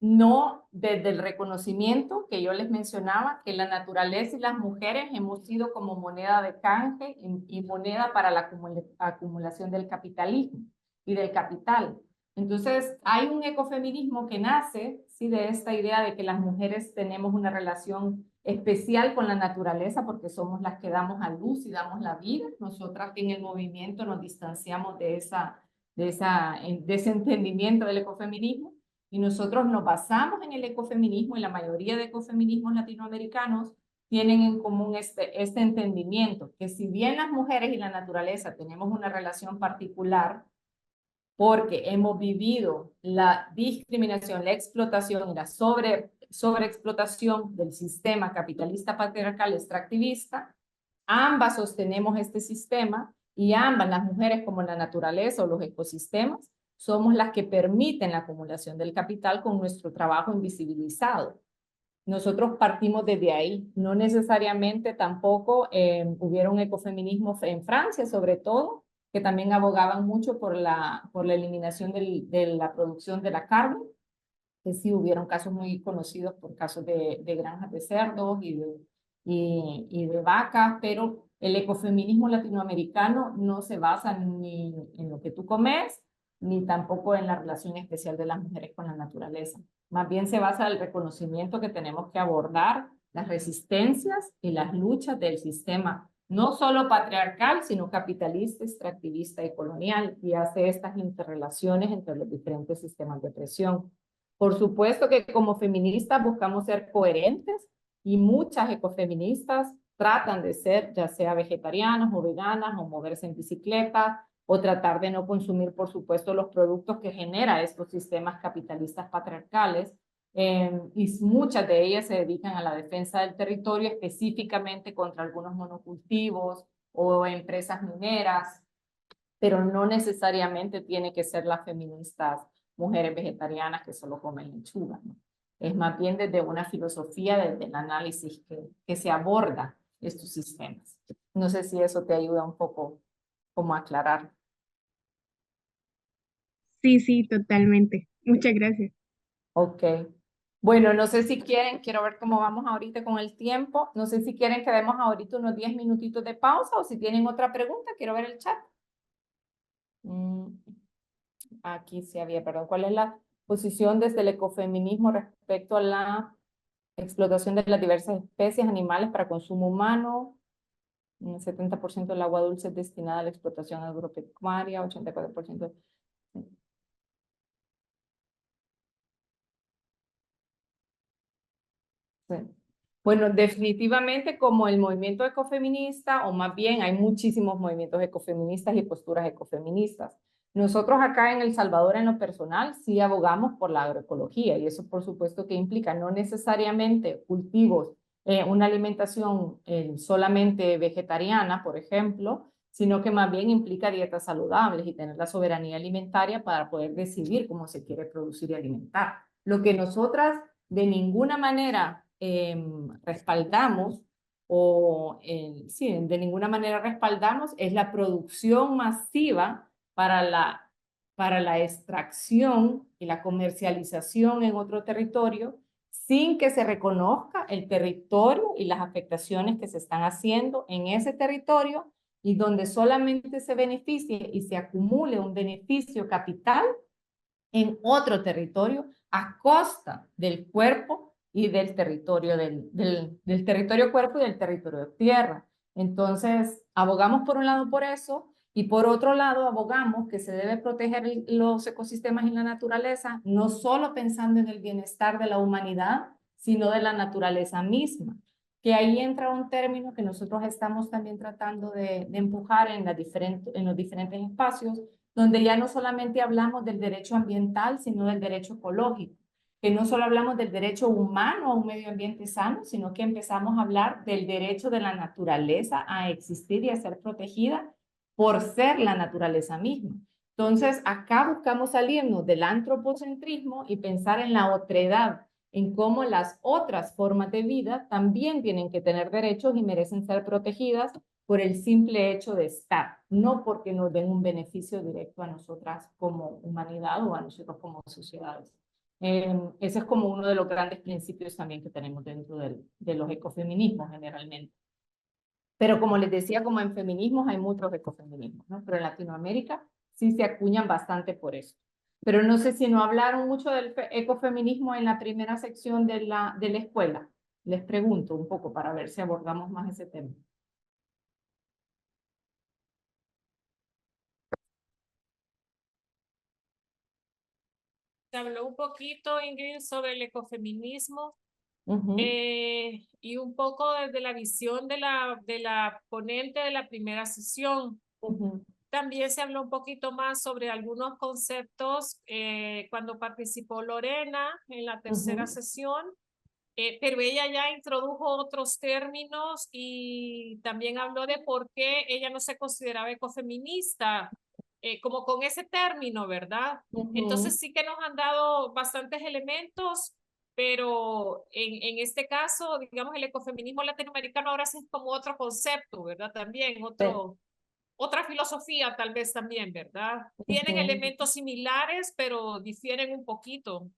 no desde el reconocimiento que yo les mencionaba, que la naturaleza y las mujeres hemos sido como moneda de canje y moneda para la acumulación del capitalismo y del capital. Entonces, hay un ecofeminismo que nace, sí, de esta idea de que las mujeres tenemos una relación especial con la naturaleza porque somos las que damos a luz y damos la vida. Nosotras en el movimiento nos distanciamos de ese entendimiento del ecofeminismo. Y nosotros nos basamos en el ecofeminismo y la mayoría de ecofeminismos latinoamericanos tienen en común este entendimiento, que si bien las mujeres y la naturaleza tenemos una relación particular, porque hemos vivido la discriminación, la explotación y la sobreexplotación del sistema capitalista patriarcal extractivista, ambas sostenemos este sistema y ambas, las mujeres como la naturaleza o los ecosistemas, somos las que permiten la acumulación del capital con nuestro trabajo invisibilizado. Nosotros partimos desde ahí, no necesariamente tampoco hubieron ecofeminismo en Francia, sobre todo, que también abogaban mucho por la eliminación de la producción de la carne, que sí hubieron casos muy conocidos por casos de granjas de cerdos y de vacas, pero el ecofeminismo latinoamericano no se basa ni en lo que tú comes, ni tampoco en la relación especial de las mujeres con la naturaleza. Más bien se basa en el reconocimiento que tenemos que abordar las resistencias y las luchas del sistema, no solo patriarcal, sino capitalista, extractivista y colonial, y hace estas interrelaciones entre los diferentes sistemas de presión. Por supuesto que como feministas buscamos ser coherentes y muchas ecofeministas tratan de ser, ya sea vegetarianas o veganas, o moverse en bicicleta, o tratar de no consumir, por supuesto, los productos que genera estos sistemas capitalistas patriarcales. Y muchas de ellas se dedican a la defensa del territorio, específicamente contra algunos monocultivos o empresas mineras, pero no necesariamente tiene que ser las feministas mujeres vegetarianas que solo comen lechuga, ¿no? Es más bien desde una filosofía, desde el análisis que se aborda estos sistemas. No sé si eso te ayuda un poco como a aclarar. Sí, sí, totalmente. Muchas gracias. Ok. Bueno, no sé si quieren, quiero ver cómo vamos ahorita con el tiempo. No sé si quieren que demos ahorita unos 10 minutitos de pausa o si tienen otra pregunta, quiero ver el chat. Aquí sí había, perdón. ¿Cuál es la posición desde el ecofeminismo respecto a la explotación de las diversas especies animales para consumo humano? Un 70% del agua dulce es destinada a la explotación agropecuaria, 84%. Sí. Bueno, definitivamente como el movimiento ecofeminista, o más bien hay muchísimos movimientos ecofeministas y posturas ecofeministas. Nosotros acá en El Salvador, en lo personal, sí abogamos por la agroecología, y eso por supuesto que implica no necesariamente cultivos, una alimentación solamente vegetariana, por ejemplo, sino que más bien implica dietas saludables y tener la soberanía alimentaria para poder decidir cómo se quiere producir y alimentar. Lo que nosotras de ninguna manera respaldamos, sí, de ninguna manera respaldamos, es la producción masiva para la extracción y la comercialización en otro territorio sin que se reconozca el territorio y las afectaciones que se están haciendo en ese territorio, y donde solamente se beneficie y se acumule un beneficio capital en otro territorio a costa del cuerpo y del territorio, del territorio cuerpo y del territorio tierra. Entonces, abogamos por un lado por eso, y por otro lado abogamos que se debe proteger los ecosistemas y la naturaleza, no solo pensando en el bienestar de la humanidad, sino de la naturaleza misma. Que ahí entra un término que nosotros estamos también tratando de empujar en los diferentes espacios, donde ya no solamente hablamos del derecho ambiental, sino del derecho ecológico, que no solo hablamos del derecho humano a un medio ambiente sano, sino que empezamos a hablar del derecho de la naturaleza a existir y a ser protegida por ser la naturaleza misma. Entonces, acá buscamos salirnos del antropocentrismo y pensar en la otredad, en cómo las otras formas de vida también tienen que tener derechos y merecen ser protegidas por el simple hecho de estar, no porque nos den un beneficio directo a nosotras como humanidad o a nosotros como sociedades. Ese es como uno de los grandes principios también que tenemos dentro de los ecofeminismos generalmente. Pero como les decía, como en feminismos hay muchos ecofeminismos, ¿no? Pero en Latinoamérica sí se acuñan bastante por eso. Pero no sé si no hablaron mucho del ecofeminismo en la primera sección de la escuela. Les pregunto un poco para ver si abordamos más ese tema. Se habló un poquito, Ingrid, sobre el ecofeminismo y un poco desde la visión de la ponente de la primera sesión. También se habló un poquito más sobre algunos conceptos cuando participó Lorena en la tercera sesión, pero ella ya introdujo otros términos y también habló de por qué ella no se consideraba ecofeminista. Como con ese término, ¿verdad? Entonces sí que nos han dado bastantes elementos, pero en este caso, digamos, el ecofeminismo latinoamericano ahora sí es como otro concepto, ¿verdad? También otra filosofía tal vez también, ¿verdad? Tienen elementos similares, pero difieren un poquito.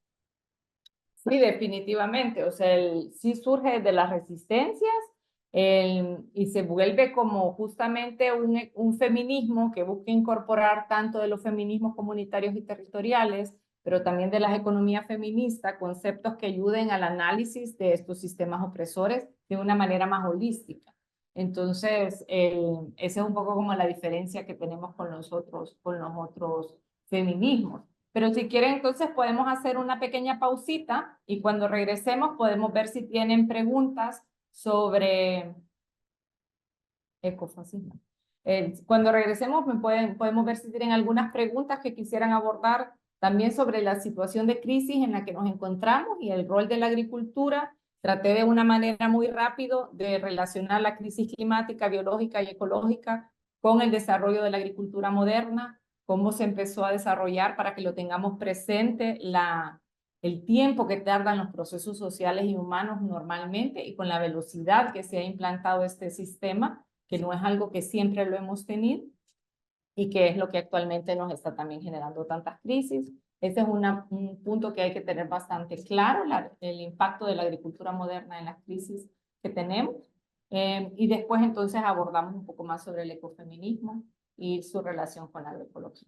Sí, definitivamente. O sea, sí surge de las resistencias y se vuelve como justamente un feminismo que busca incorporar tanto de los feminismos comunitarios y territoriales, pero también de las economías feministas, conceptos que ayuden al análisis de estos sistemas opresores de una manera más holística. Entonces, esa es un poco como la diferencia que tenemos con los otros feminismos. Pero si quieren, entonces podemos hacer una pequeña pausita y cuando regresemos podemos ver si tienen preguntas sobre ecofascismo. Cuando regresemos podemos ver si tienen algunas preguntas que quisieran abordar también sobre la situación de crisis en la que nos encontramos y el rol de la agricultura. Traté de una manera muy rápida de relacionar la crisis climática, biológica y ecológica con el desarrollo de la agricultura moderna, cómo se empezó a desarrollar para que lo tengamos presente, el tiempo que tardan los procesos sociales y humanos normalmente y con la velocidad que se ha implantado este sistema, que no es algo que siempre lo hemos tenido y que es lo que actualmente nos está también generando tantas crisis. Ese es un punto que hay que tener bastante claro, el impacto de la agricultura moderna en las crisis que tenemos. Y después entonces abordamos un poco más sobre el ecofeminismo y su relación con la agroecología.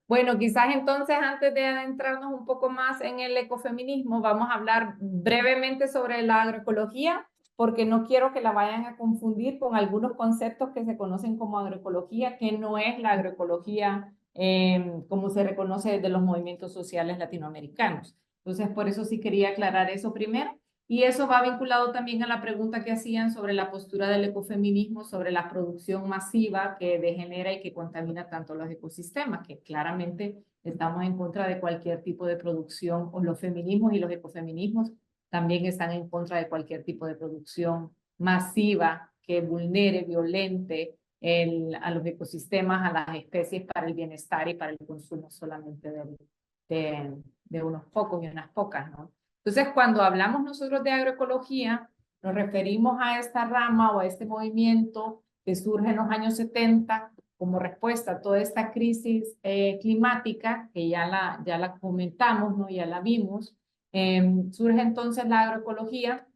Bueno, quizás entonces antes de adentrarnos un poco más en el ecofeminismo, vamos a hablar brevemente sobre la agroecología, porque no quiero que la vayan a confundir con algunos conceptos que se conocen como agroecología, que no es la agroecología como se reconoce desde los movimientos sociales latinoamericanos. Entonces, por eso sí quería aclarar eso primero. Y eso va vinculado también a la pregunta que hacían sobre la postura del ecofeminismo, sobre la producción masiva que degenera y que contamina tanto los ecosistemas, que claramente estamos en contra de cualquier tipo de producción, o los feminismos y los ecofeminismos también están en contra de cualquier tipo de producción masiva que vulnere, violente a los ecosistemas, a las especies para el bienestar y para el consumo solamente de unos pocos y unas pocas, ¿no? Entonces, cuando hablamos nosotros de agroecología, nos referimos a esta rama o a este movimiento que surge en los años 70 como respuesta a toda esta crisis climática, que ya la comentamos, ¿no? Ya la vimos. Surge entonces la agroecología.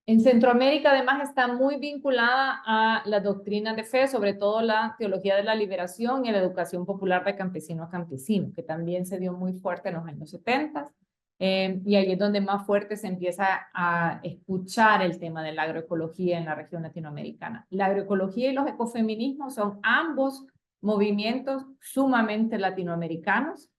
En Centroamérica además está muy vinculada a la doctrina de fe, sobre todo la teología de la liberación y la educación popular de campesino a campesino, que también se dio muy fuerte en los años 70. Y ahí es donde más fuerte se empieza a escuchar el tema de la agroecología en la región latinoamericana. La agroecología y los ecofeminismos son ambos movimientos sumamente latinoamericanos.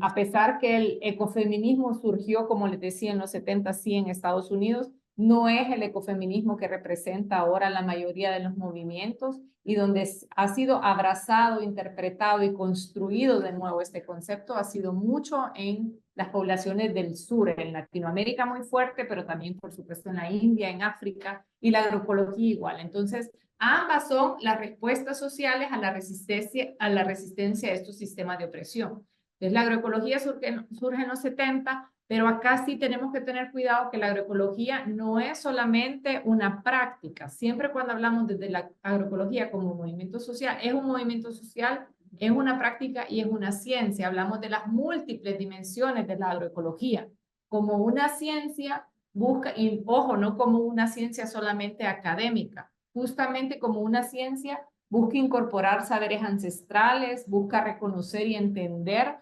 A pesar que el ecofeminismo surgió, como les decía, en los 70, sí, en Estados Unidos, no es el ecofeminismo que representa ahora la mayoría de los movimientos y donde ha sido abrazado, interpretado y construido de nuevo este concepto ha sido mucho en las poblaciones del sur, en Latinoamérica muy fuerte, pero también por supuesto en la India, en África, y la agroecología igual. Entonces, ambas son las respuestas sociales a la resistencia a estos sistemas de opresión. Entonces, la agroecología surge en los 70, pero acá sí tenemos que tener cuidado que la agroecología no es solamente una práctica. Siempre cuando hablamos desde la agroecología como movimiento social, es un movimiento social, es una práctica y es una ciencia. Hablamos de las múltiples dimensiones de la agroecología. Como una ciencia busca, y ojo, no como una ciencia solamente académica, justamente como una ciencia busca incorporar saberes ancestrales, busca reconocer y entender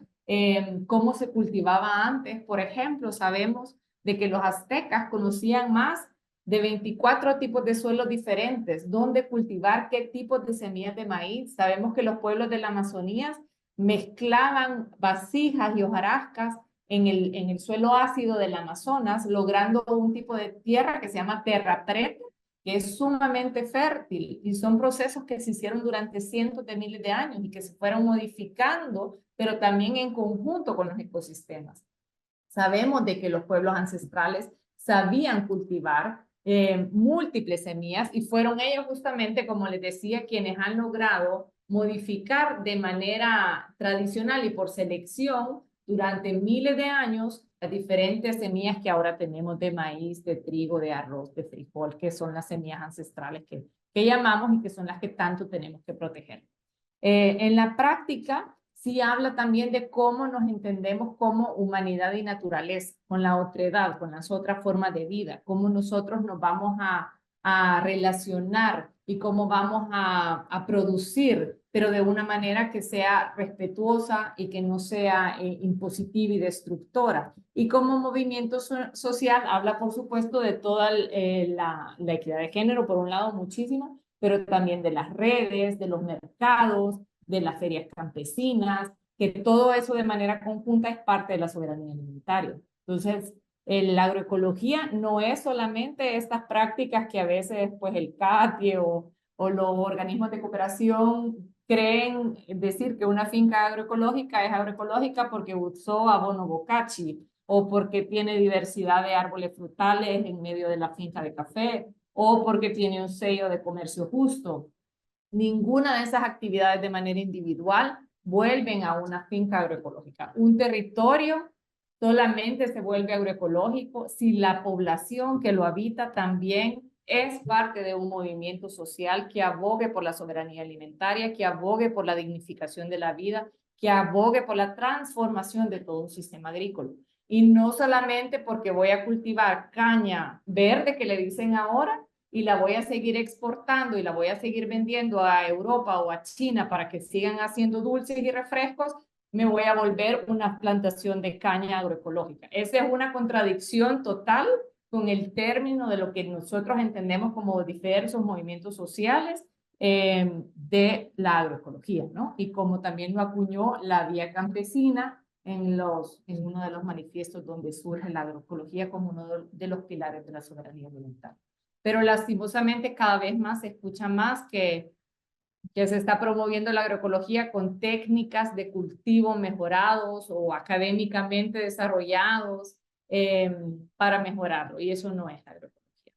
cómo se cultivaba antes. Por ejemplo, sabemos de que los aztecas conocían más de 24 tipos de suelos diferentes, dónde cultivar qué tipos de semillas de maíz. Sabemos que los pueblos de la Amazonía mezclaban vasijas y hojarascas en el suelo ácido del Amazonas, logrando un tipo de tierra que se llama terratrén, que es sumamente fértil, y son procesos que se hicieron durante cientos de miles de años y que se fueron modificando, pero también en conjunto con los ecosistemas. Sabemos de que los pueblos ancestrales sabían cultivar múltiples semillas y fueron ellos justamente, como les decía, quienes han logrado modificar de manera tradicional y por selección durante miles de años las diferentes semillas que ahora tenemos de maíz, de trigo, de arroz, de frijol, que son las semillas ancestrales que llamamos y que son las que tanto tenemos que proteger. En la práctica, sí habla también de cómo nos entendemos como humanidad y naturaleza, con la otredad, con las otras formas de vida, cómo nosotros nos vamos a relacionar y cómo vamos a producir, pero de una manera que sea respetuosa y que no sea impositiva y destructora. Y como movimiento social habla, por supuesto, de toda la equidad de género, por un lado, muchísimo, pero también de las redes, de los mercados, de las ferias campesinas, que todo eso de manera conjunta es parte de la soberanía alimentaria. Entonces, La agroecología no es solamente estas prácticas que a veces pues el CATIE o los organismos de cooperación creen decir que una finca agroecológica es agroecológica porque usó abono bocachi o porque tiene diversidad de árboles frutales en medio de la finca de café o porque tiene un sello de comercio justo. Ninguna de esas actividades de manera individual vuelven a una finca agroecológica. Un territorio solamente se vuelve agroecológico si la población que lo habita también es parte de un movimiento social que abogue por la soberanía alimentaria, que abogue por la dignificación de la vida, que abogue por la transformación de todo un sistema agrícola. Y no solamente porque voy a cultivar caña verde, que le dicen ahora, y la voy a seguir exportando y la voy a seguir vendiendo a Europa o a China para que sigan haciendo dulces y refrescos, me voy a volver una plantación de caña agroecológica. Esa es una contradicción total con el término de lo que nosotros entendemos como diversos movimientos sociales de la agroecología, ¿no? Y como también lo acuñó la Vía Campesina en uno de los manifiestos donde surge la agroecología como uno de los pilares de la soberanía alimentaria. Pero lastimosamente cada vez más se escucha más que se está promoviendo la agroecología con técnicas de cultivo mejorados o académicamente desarrollados para mejorarlo, y eso no es agroecología.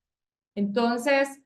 Entonces,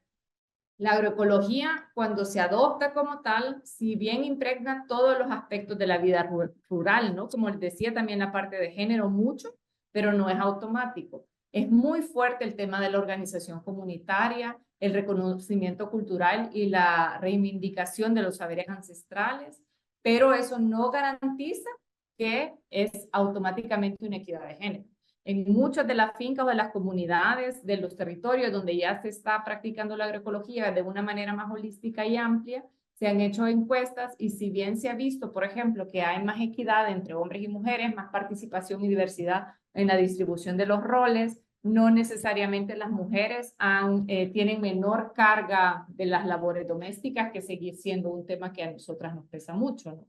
la agroecología, cuando se adopta como tal, si bien impregna todos los aspectos de la vida rural, ¿no? Como les decía, también la parte de género mucho, pero no es automático. Es muy fuerte el tema de la organización comunitaria, el reconocimiento cultural y la reivindicación de los saberes ancestrales, pero eso no garantiza que es automáticamente una equidad de género. En muchas de las fincas o de las comunidades de los territorios donde ya se está practicando la agroecología de una manera más holística y amplia, se han hecho encuestas y si bien se ha visto, por ejemplo, que hay más equidad entre hombres y mujeres, más participación y diversidad en la distribución de los roles, no necesariamente las mujeres tienen menor carga de las labores domésticas, que sigue siendo un tema que a nosotras nos pesa mucho, ¿no?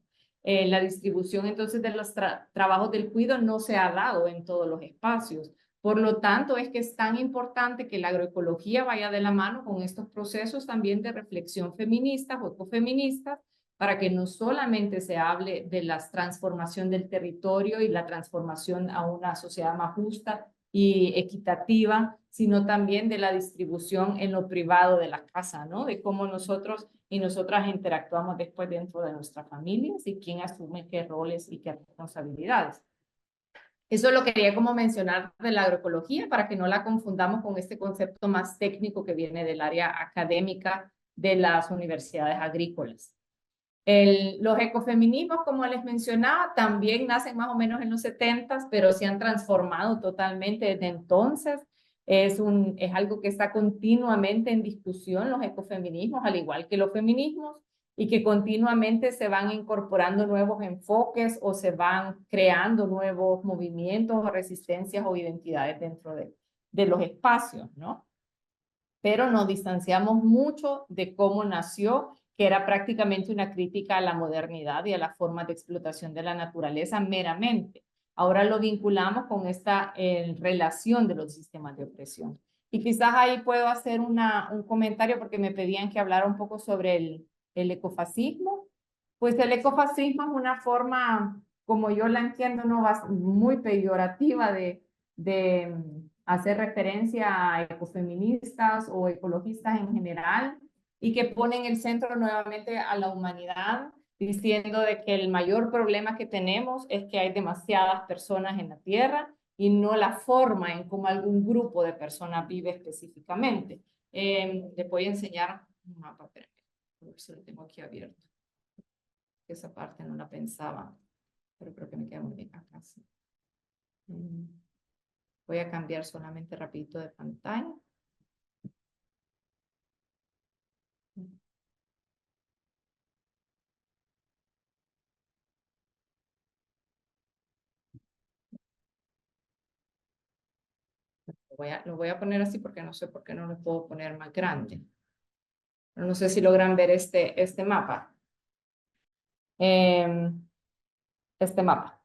La distribución entonces de los trabajos del cuidado no se ha dado en todos los espacios. Por lo tanto, es que es tan importante que la agroecología vaya de la mano con estos procesos también de reflexión feministas o ecofeministas, para que no solamente se hable de la transformación del territorio y la transformación a una sociedad más justa y equitativa, sino también de la distribución en lo privado de la casa, ¿no? De cómo nosotros y nosotras interactuamos después dentro de nuestras familias y quién asume qué roles y qué responsabilidades. Eso lo quería como mencionar de la agroecología para que no la confundamos con este concepto más técnico que viene del área académica de las universidades agrícolas. Los ecofeminismos, como les mencionaba, también nacen más o menos en los 70s, pero se han transformado totalmente desde entonces. Es algo que está continuamente en discusión, los ecofeminismos, al igual que los feminismos, y que continuamente se van incorporando nuevos enfoques o se van creando nuevos movimientos o resistencias o identidades dentro de los espacios, ¿no? Pero nos distanciamos mucho de cómo nació, que era prácticamente una crítica a la modernidad y a las formas de explotación de la naturaleza meramente. Ahora lo vinculamos con esta relación de los sistemas de opresión. Y quizás ahí puedo hacer un comentario porque me pedían que hablara un poco sobre el ecofascismo. Pues el ecofascismo es una forma, como yo la entiendo, no muy peyorativa de hacer referencia a ecofeministas o ecologistas en general y que ponen el centro nuevamente a la humanidad, diciendo de que el mayor problema que tenemos es que hay demasiadas personas en la Tierra y no la forma en cómo algún grupo de personas vive específicamente. Les voy a enseñar un mapa, pero a ver si lo tengo aquí abierto. Esa parte no la pensaba, pero creo que me queda muy bien acá. Sí. Voy a cambiar solamente rapidito de pantalla. Lo voy a poner así porque no sé por qué no lo puedo poner más grande. No sé si logran ver este mapa. Este mapa.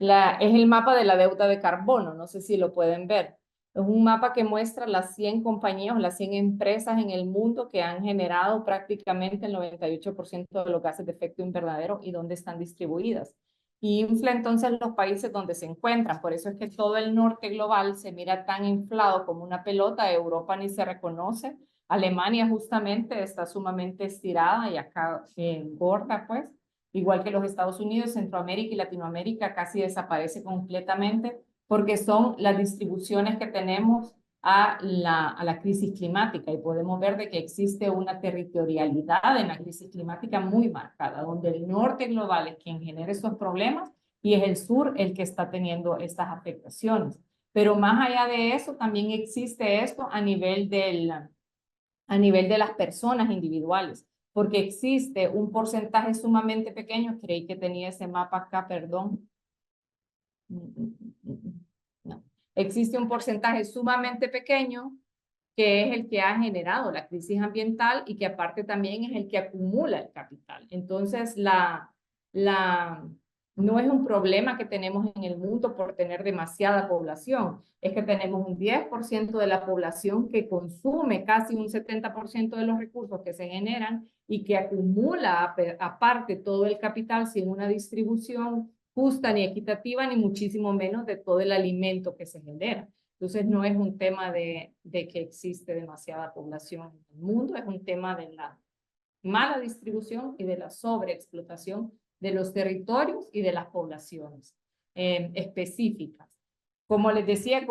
es el mapa de la deuda de carbono, no sé si lo pueden ver. Es un mapa que muestra las 100 compañías o las 100 empresas en el mundo que han generado prácticamente el 98% de los gases de efecto invernadero y dónde están distribuidas. Y infla entonces los países donde se encuentran. Por eso es que todo el norte global se mira tan inflado como una pelota. Europa ni se reconoce. Alemania justamente está sumamente estirada y acá gorda, pues. Igual que los Estados Unidos, Centroamérica y Latinoamérica casi desaparece completamente porque son las distribuciones que tenemos a la crisis climática y podemos ver de que existe una territorialidad en la crisis climática muy marcada, donde el norte global es quien genera esos problemas y es el sur el que está teniendo estas afectaciones. Pero más allá de eso, también existe esto a nivel de las personas individuales, porque existe un porcentaje sumamente pequeño, creí que tenía ese mapa acá, perdón. No. Existe un porcentaje sumamente pequeño que es el que ha generado la crisis ambiental y que aparte también es el que acumula el capital. Entonces, no es un problema que tenemos en el mundo por tener demasiada población, es que tenemos un 10% de la población que consume casi un 70% de los recursos que se generan y que acumula aparte todo el capital sin una distribución justa ni equitativa, ni muchísimo menos de todo el alimento que se genera. Entonces no es un tema de que existe demasiada población en el mundo, es un tema de la mala distribución y de la sobreexplotación de los territorios y de las poblaciones específicas. Como les decía,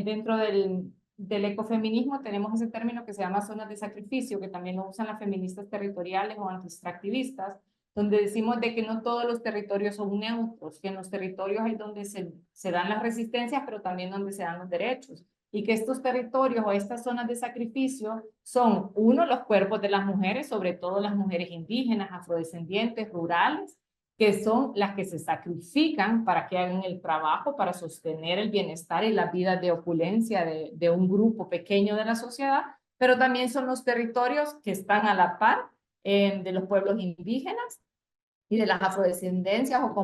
dentro del ecofeminismo tenemos ese término que se llama zonas de sacrificio, que también lo usan las feministas territoriales o anti-extractivistas, donde decimos de que no todos los territorios son neutros, que en los territorios es donde se dan las resistencias, pero también donde se dan los derechos, y que estos territorios o estas zonas de sacrificio son, uno, los cuerpos de las mujeres, sobre todo las mujeres indígenas, afrodescendientes, rurales, que son las que se sacrifican para que hagan el trabajo, para sostener el bienestar y la vida de opulencia de un grupo pequeño de la sociedad, pero también son los territorios que están a la par de los pueblos indígenas y de las afrodescendencias o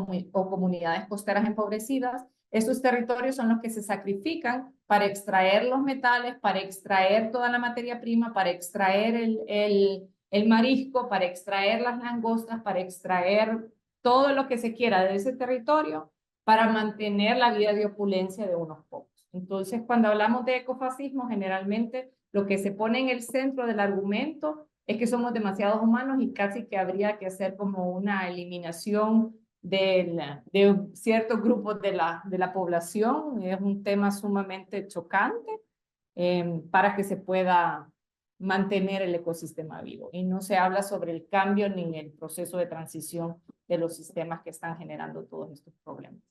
comunidades costeras empobrecidas. Esos territorios son los que se sacrifican para extraer los metales, para extraer toda la materia prima, para extraer el marisco, para extraer las langostas, para extraer todo lo que se quiera de ese territorio para mantener la vida de opulencia de unos pocos. Entonces, cuando hablamos de ecofascismo, generalmente lo que se pone en el centro del argumento es que somos demasiados humanos y casi que habría que hacer como una eliminación de ciertos grupos de la población. Es un tema sumamente chocante para que se pueda mantener el ecosistema vivo. Y no se habla sobre el cambio ni el proceso de transición de los sistemas que están generando todos estos problemas.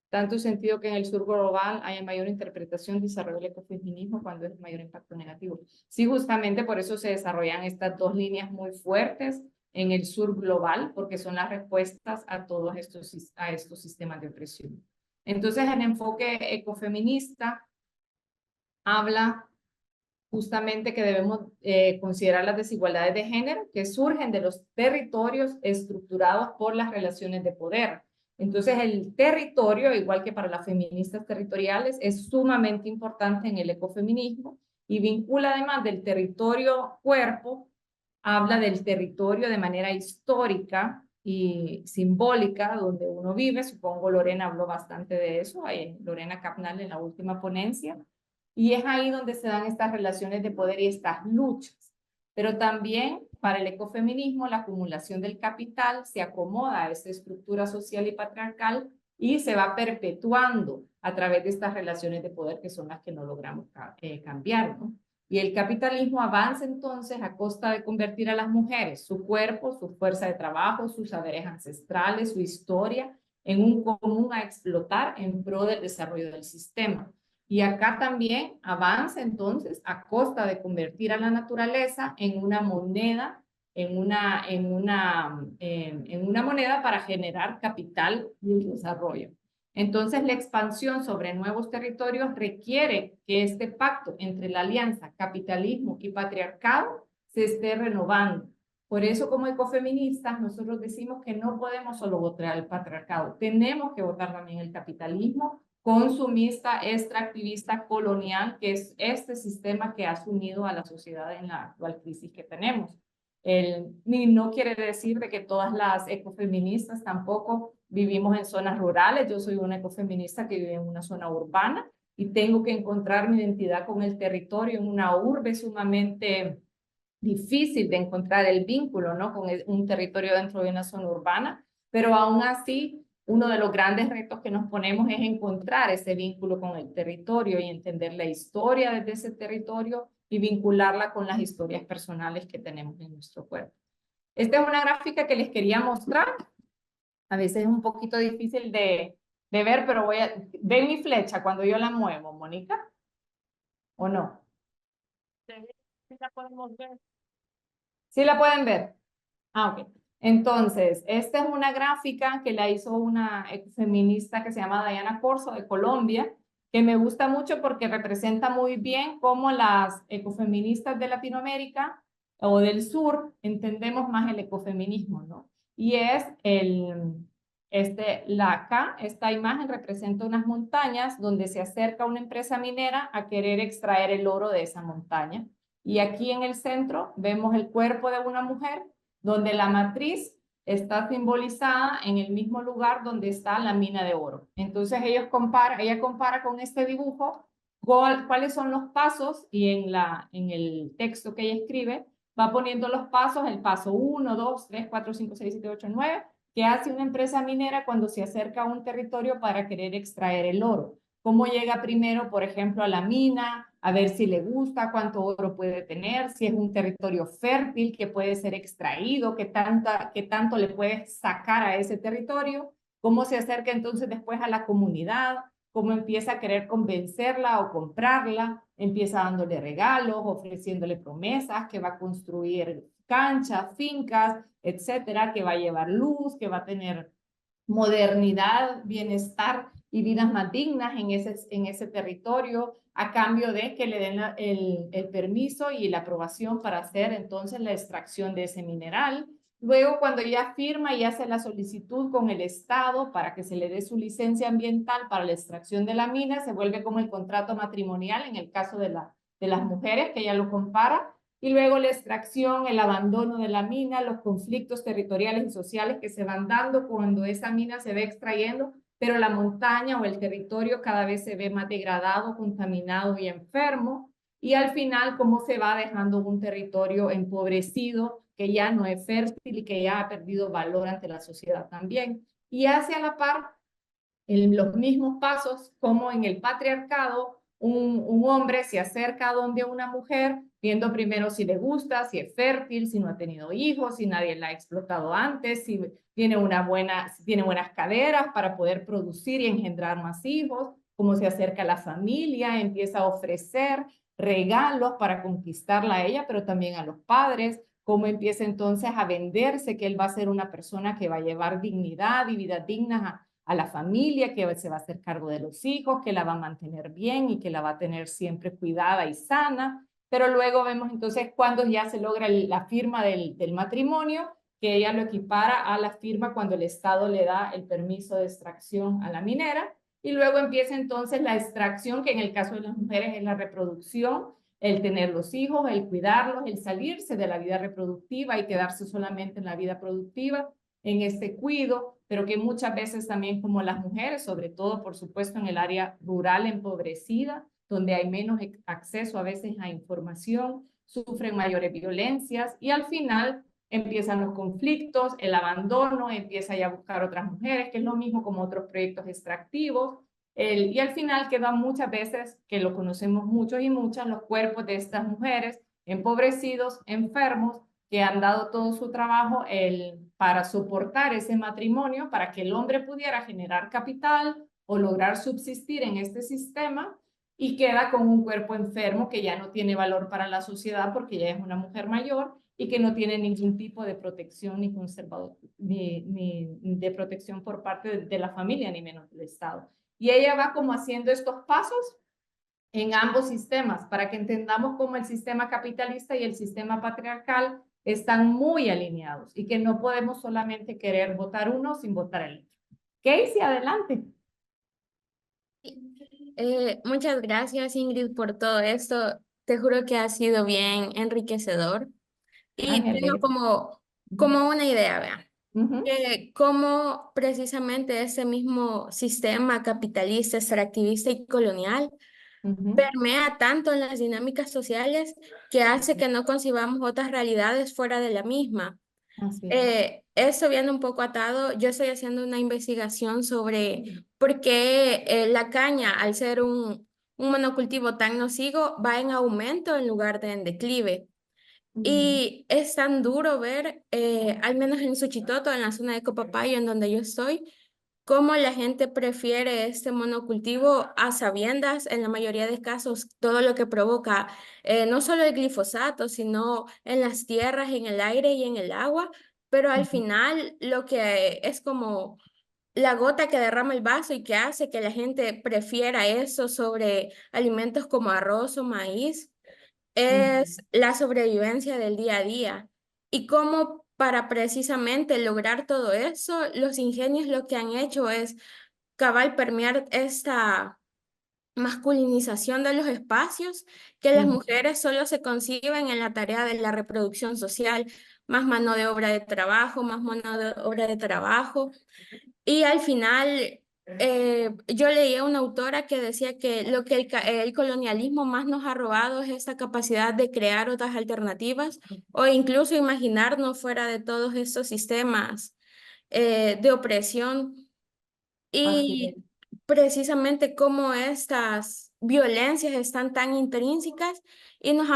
Tanto sentido que en el sur global haya mayor interpretación y desarrollo del ecofeminismo cuando es mayor impacto negativo. Sí, justamente por eso se desarrollan estas dos líneas muy fuertes en el sur global, porque son las respuestas a todos estos sistemas de opresión. Entonces, el enfoque ecofeminista habla justamente que debemos considerar las desigualdades de género que surgen de los territorios estructurados por las relaciones de poder. Entonces, el territorio, igual que para las feministas territoriales, es sumamente importante en el ecofeminismo y vincula además del territorio cuerpo, habla del territorio de manera histórica y simbólica donde uno vive. Supongo Lorena habló bastante de eso, Lorena Capnal en la última ponencia. Y es ahí donde se dan estas relaciones de poder y estas luchas. Pero también para el ecofeminismo la acumulación del capital se acomoda a esta estructura social y patriarcal y se va perpetuando a través de estas relaciones de poder que son las que no logramos cambiar, ¿no? Y el capitalismo avanza entonces a costa de convertir a las mujeres, su cuerpo, su fuerza de trabajo, sus saberes ancestrales, su historia, en un común a explotar en pro del desarrollo del sistema. Y acá también avanza entonces a costa de convertir a la naturaleza en una moneda, en una moneda para generar capital y desarrollo. Entonces la expansión sobre nuevos territorios requiere que este pacto entre la alianza capitalismo y patriarcado se esté renovando. Por eso, como ecofeministas, nosotros decimos que no podemos solo votar al patriarcado, tenemos que votar también el capitalismo consumista, extractivista, colonial, que es este sistema que ha sumido a la sociedad en la actual crisis que tenemos. Y no quiere decir de que todas las ecofeministas tampoco vivimos en zonas rurales. Yo soy una ecofeminista que vive en una zona urbana y tengo que encontrar mi identidad con el territorio en una urbe sumamente difícil de encontrar el vínculo, ¿no? Con un territorio dentro de una zona urbana, pero aún así, uno de los grandes retos que nos ponemos es encontrar ese vínculo con el territorio y entender la historia desde ese territorio y vincularla con las historias personales que tenemos en nuestro cuerpo. Esta es una gráfica que les quería mostrar. A veces es un poquito difícil de ver, pero ¿ven mi flecha cuando yo la muevo, Mónica? ¿O no? Sí, la podemos ver. ¿Sí la pueden ver? Ah, ok. Entonces, esta es una gráfica que la hizo una feminista que se llama Diana Corso de Colombia, que me gusta mucho porque representa muy bien cómo las ecofeministas de Latinoamérica o del sur entendemos más el ecofeminismo, ¿no? Y es esta imagen representa unas montañas donde se acerca una empresa minera a querer extraer el oro de esa montaña. Y aquí en el centro vemos el cuerpo de una mujer donde la matriz está simbolizada en el mismo lugar donde está la mina de oro. Entonces ella compara con este dibujo cuáles son los pasos y en el texto que ella escribe va poniendo los pasos, el paso 1, 2, 3, 4, 5, 6, 7, 8, 9, que hace una empresa minera cuando se acerca a un territorio para querer extraer el oro. Cómo llega primero, por ejemplo, a la mina, a ver si le gusta, cuánto oro puede tener, si es un territorio fértil que puede ser extraído, qué tanto le puede sacar a ese territorio, cómo se acerca entonces después a la comunidad, cómo empieza a querer convencerla o comprarla, empieza dándole regalos, ofreciéndole promesas, que va a construir canchas, fincas, etcétera, que va a llevar luz, que va a tener modernidad, bienestar y vidas más dignas en ese territorio, a cambio de que le den el permiso y la aprobación para hacer entonces la extracción de ese mineral. Luego, cuando ya firma y hace la solicitud con el Estado para que se le dé su licencia ambiental para la extracción de la mina, se vuelve como el contrato matrimonial en el caso de las mujeres, que ella lo compara, y luego la extracción, el abandono de la mina, los conflictos territoriales y sociales que se van dando cuando esa mina se ve extrayendo, pero la montaña o el territorio cada vez se ve más degradado, contaminado y enfermo, y al final cómo se va dejando un territorio empobrecido, que ya no es fértil y que ya ha perdido valor ante la sociedad también. Y hacia la par, en los mismos pasos, como en el patriarcado, un hombre se acerca a donde una mujer, viendo primero si le gusta, si es fértil, si no ha tenido hijos, si nadie la ha explotado antes, si tiene buenas caderas para poder producir y engendrar más hijos, cómo se acerca a la familia, empieza a ofrecer regalos para conquistarla a ella, pero también a los padres, cómo empieza entonces a venderse que él va a ser una persona que va a llevar dignidad y vidas dignas a la familia, que se va a hacer cargo de los hijos, que la va a mantener bien y que la va a tener siempre cuidada y sana. Pero luego vemos entonces cuando ya se logra la firma del matrimonio, que ella lo equipara a la firma cuando el Estado le da el permiso de extracción a la minera. Y luego empieza entonces la extracción, que en el caso de las mujeres es la reproducción, el tener los hijos, el cuidarlos, el salirse de la vida reproductiva y quedarse solamente en la vida productiva, en ese cuidado, pero que muchas veces también como las mujeres, sobre todo por supuesto en el área rural empobrecida, donde hay menos acceso a veces a información, sufren mayores violencias y al final empiezan los conflictos, el abandono, empieza ya a buscar otras mujeres, que es lo mismo como otros proyectos extractivos, y al final quedan muchas veces, que lo conocemos muchos y muchas, los cuerpos de estas mujeres empobrecidos, enfermos, que han dado todo su trabajo para soportar ese matrimonio, para que el hombre pudiera generar capital o lograr subsistir en este sistema, y queda con un cuerpo enfermo que ya no tiene valor para la sociedad porque ya es una mujer mayor y que no tiene ningún tipo de protección ni conservador, ni de protección por parte de la familia, ni menos del Estado. Y ella va como haciendo estos pasos en ambos sistemas para que entendamos cómo el sistema capitalista y el sistema patriarcal están muy alineados y que no podemos solamente querer votar uno sin votar el otro. Casey, adelante. Muchas gracias, Ingrid, por todo esto. Te juro que ha sido bien enriquecedor. Y Ángel, tengo como una idea, vean, que cómo precisamente ese mismo sistema capitalista, extractivista y colonial permea tanto en las dinámicas sociales que hace que no concibamos otras realidades fuera de la misma. Así es. Esto viene un poco atado. Yo estoy haciendo una investigación sobre por qué la caña, al ser un monocultivo tan nocivo, va en aumento en lugar de en declive. Y es tan duro ver, al menos en Suchitoto, en la zona de Copapayo, en donde yo estoy, cómo la gente prefiere este monocultivo a sabiendas, en la mayoría de casos, todo lo que provoca no solo el glifosato, sino en las tierras, en el aire y en el agua, pero al final lo que es como la gota que derrama el vaso y que hace que la gente prefiera eso sobre alimentos como arroz o maíz es la sobrevivencia del día a día y cómo para precisamente lograr todo eso, los ingenios lo que han hecho es cabal permear esta masculinización de los espacios, que las mujeres solo se conciben en la tarea de la reproducción social, más mano de obra de trabajo, más mano de obra de trabajo. Y al final, yo leí a una autora que decía que lo que el colonialismo más nos ha robado es esta capacidad de crear otras alternativas o incluso imaginarnos fuera de todos estos sistemas de opresión. Así es. Y precisamente cómo estas violencias están tan intrínsecas y nos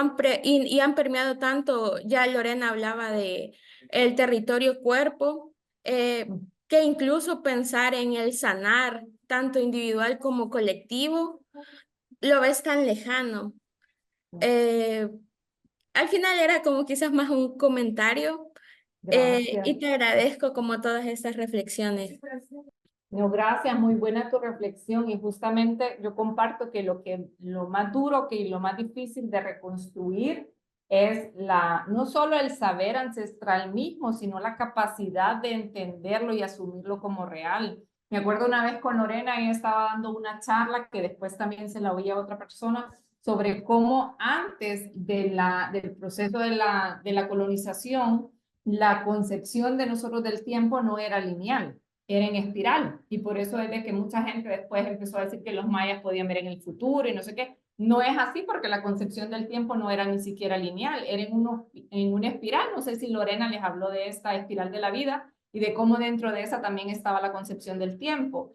y han permeado tanto, ya Lorena hablaba de el territorio cuerpo, que incluso pensar en el sanar, tanto individual como colectivo, lo ves tan lejano. Eh, Al final era como quizás más un comentario, Gracias. y te agradezco como todas estas reflexiones. No, gracias, muy buena tu reflexión y justamente yo comparto que lo más duro y lo más difícil de reconstruir es no solo el saber ancestral mismo, sino la capacidad de entenderlo y asumirlo como real. Me acuerdo una vez con Lorena, ella estaba dando una charla que después también se la oí a otra persona sobre cómo antes del proceso de la colonización, la concepción de nosotros del tiempo no era lineal, era en espiral, y por eso es de que mucha gente después empezó a decir que los mayas podían ver en el futuro y no sé qué. No es así porque la concepción del tiempo no era ni siquiera lineal, era en una espiral. No sé si Lorena les habló de esta espiral de la vida y de cómo dentro de esa también estaba la concepción del tiempo.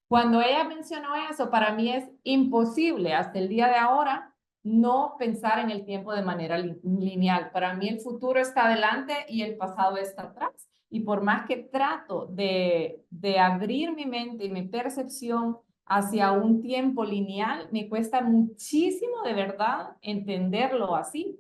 Cuando ella mencionó eso, para mí es imposible hasta el día de ahora no pensar en el tiempo de manera lineal. Para mí el futuro está adelante y el pasado está atrás. Y por más que trato de abrir mi mente y mi percepción hacia un tiempo lineal, me cuesta muchísimo de verdad entenderlo así.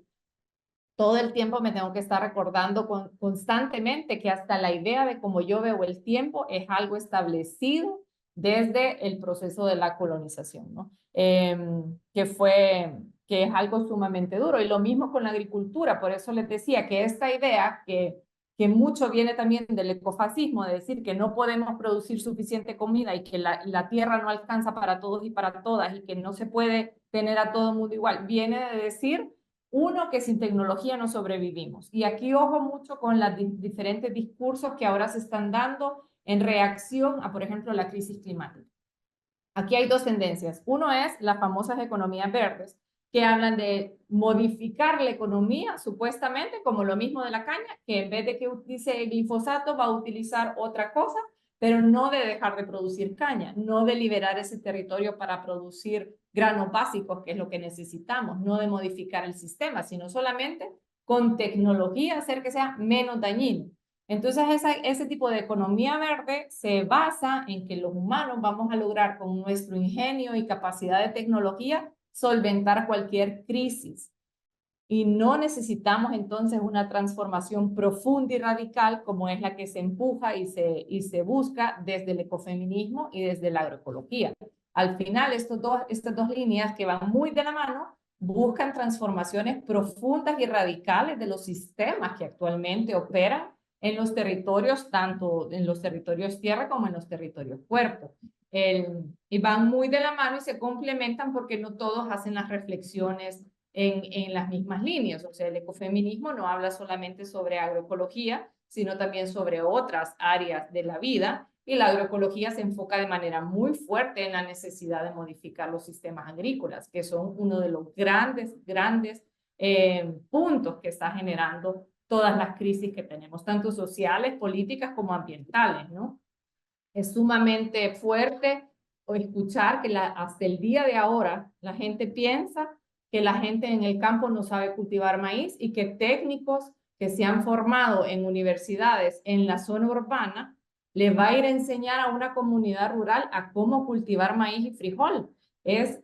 Todo el tiempo me tengo que estar recordando constantemente que hasta la idea de cómo yo veo el tiempo es algo establecido desde el proceso de la colonización, ¿no? Que es algo sumamente duro. Y lo mismo con la agricultura. Por eso les decía que esta idea que mucho viene también del ecofascismo, de decir que no podemos producir suficiente comida y que la tierra no alcanza para todos y para todas y que no se puede tener a todo el mundo igual, viene de decir, uno, que sin tecnología no sobrevivimos. Y aquí ojo mucho con los diferentes discursos que ahora se están dando en reacción a, por ejemplo, la crisis climática. Aquí hay dos tendencias. Uno es las famosas economías verdes, que hablan de modificar la economía, supuestamente, como lo mismo de la caña, que en vez de que utilice glifosato va a utilizar otra cosa, pero no de dejar de producir caña, no de liberar ese territorio para producir granos básicos, que es lo que necesitamos, no de modificar el sistema, sino solamente con tecnología hacer que sea menos dañino. Entonces, ese tipo de economía verde se basa en que los humanos vamos a lograr con nuestro ingenio y capacidad de tecnología solventar cualquier crisis. Y no necesitamos entonces una transformación profunda y radical como es la que se empuja y se busca desde el ecofeminismo y desde la agroecología. Al final, estas dos líneas que van muy de la mano buscan transformaciones profundas y radicales de los sistemas que actualmente operan en los territorios, tanto en los territorios tierra como en los territorios cuerpo. Y van muy de la mano y se complementan porque no todos hacen las reflexiones en las mismas líneas. O sea, el ecofeminismo no habla solamente sobre agroecología, sino también sobre otras áreas de la vida, y la agroecología se enfoca de manera muy fuerte en la necesidad de modificar los sistemas agrícolas, que son uno de los grandes puntos que está generando todas las crisis que tenemos, tanto sociales, políticas como ambientales, ¿no? Es sumamente fuerte escuchar que hasta el día de ahora la gente piensa que la gente en el campo no sabe cultivar maíz y que técnicos que se han formado en universidades en la zona urbana le va a ir a enseñar a una comunidad rural a cómo cultivar maíz y frijol.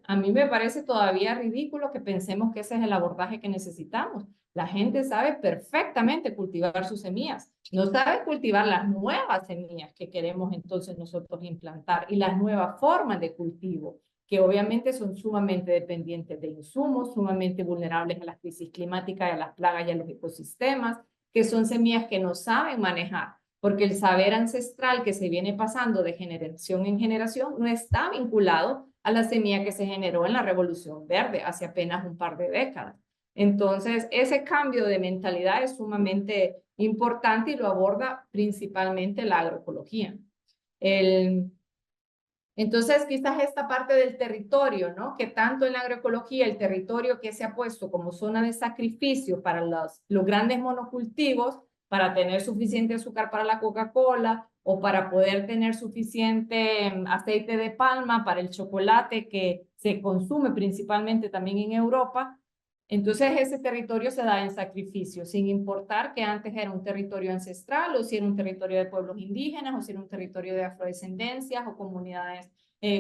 A mí me parece todavía ridículo que pensemos que ese es el abordaje que necesitamos. La gente sabe perfectamente cultivar sus semillas, no sabe cultivar las nuevas semillas que queremos entonces nosotros implantar y las nuevas formas de cultivo, que obviamente son sumamente dependientes de insumos, sumamente vulnerables a las crisis climáticas, a las plagas y a los ecosistemas, que son semillas que no saben manejar, porque el saber ancestral que se viene pasando de generación en generación no está vinculado a la semilla que se generó en la Revolución Verde hace apenas un par de décadas. Entonces, ese cambio de mentalidad es sumamente importante y lo aborda principalmente la agroecología. Entonces, quizás esta parte del territorio, ¿no? Que tanto en la agroecología, el territorio que se ha puesto como zona de sacrificio para los grandes monocultivos, para tener suficiente azúcar para la Coca-Cola o para poder tener suficiente aceite de palma para el chocolate que se consume principalmente también en Europa. Entonces ese territorio se da en sacrificio, sin importar que antes era un territorio ancestral o si era un territorio de pueblos indígenas o si era un territorio de afrodescendencias o comunidades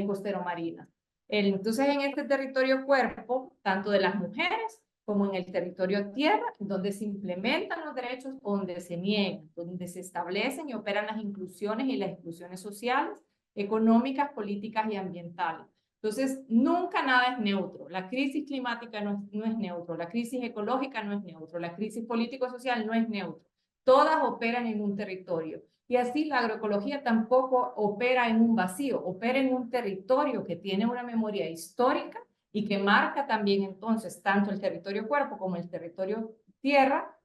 costero-marinas. Entonces en este territorio cuerpo, tanto de las mujeres como en el territorio tierra, donde se implementan los derechos, donde se niegan, donde se establecen y operan las inclusiones y las exclusiones sociales, económicas, políticas y ambientales. Entonces, nunca nada es neutro. La crisis climática no es neutro, la crisis ecológica no es neutro, la crisis político-social no es neutro. Todas operan en un territorio. Y así la agroecología tampoco opera en un vacío, opera en un territorio que tiene una memoria histórica y que marca también entonces tanto el territorio cuerpo como el territorio tierra,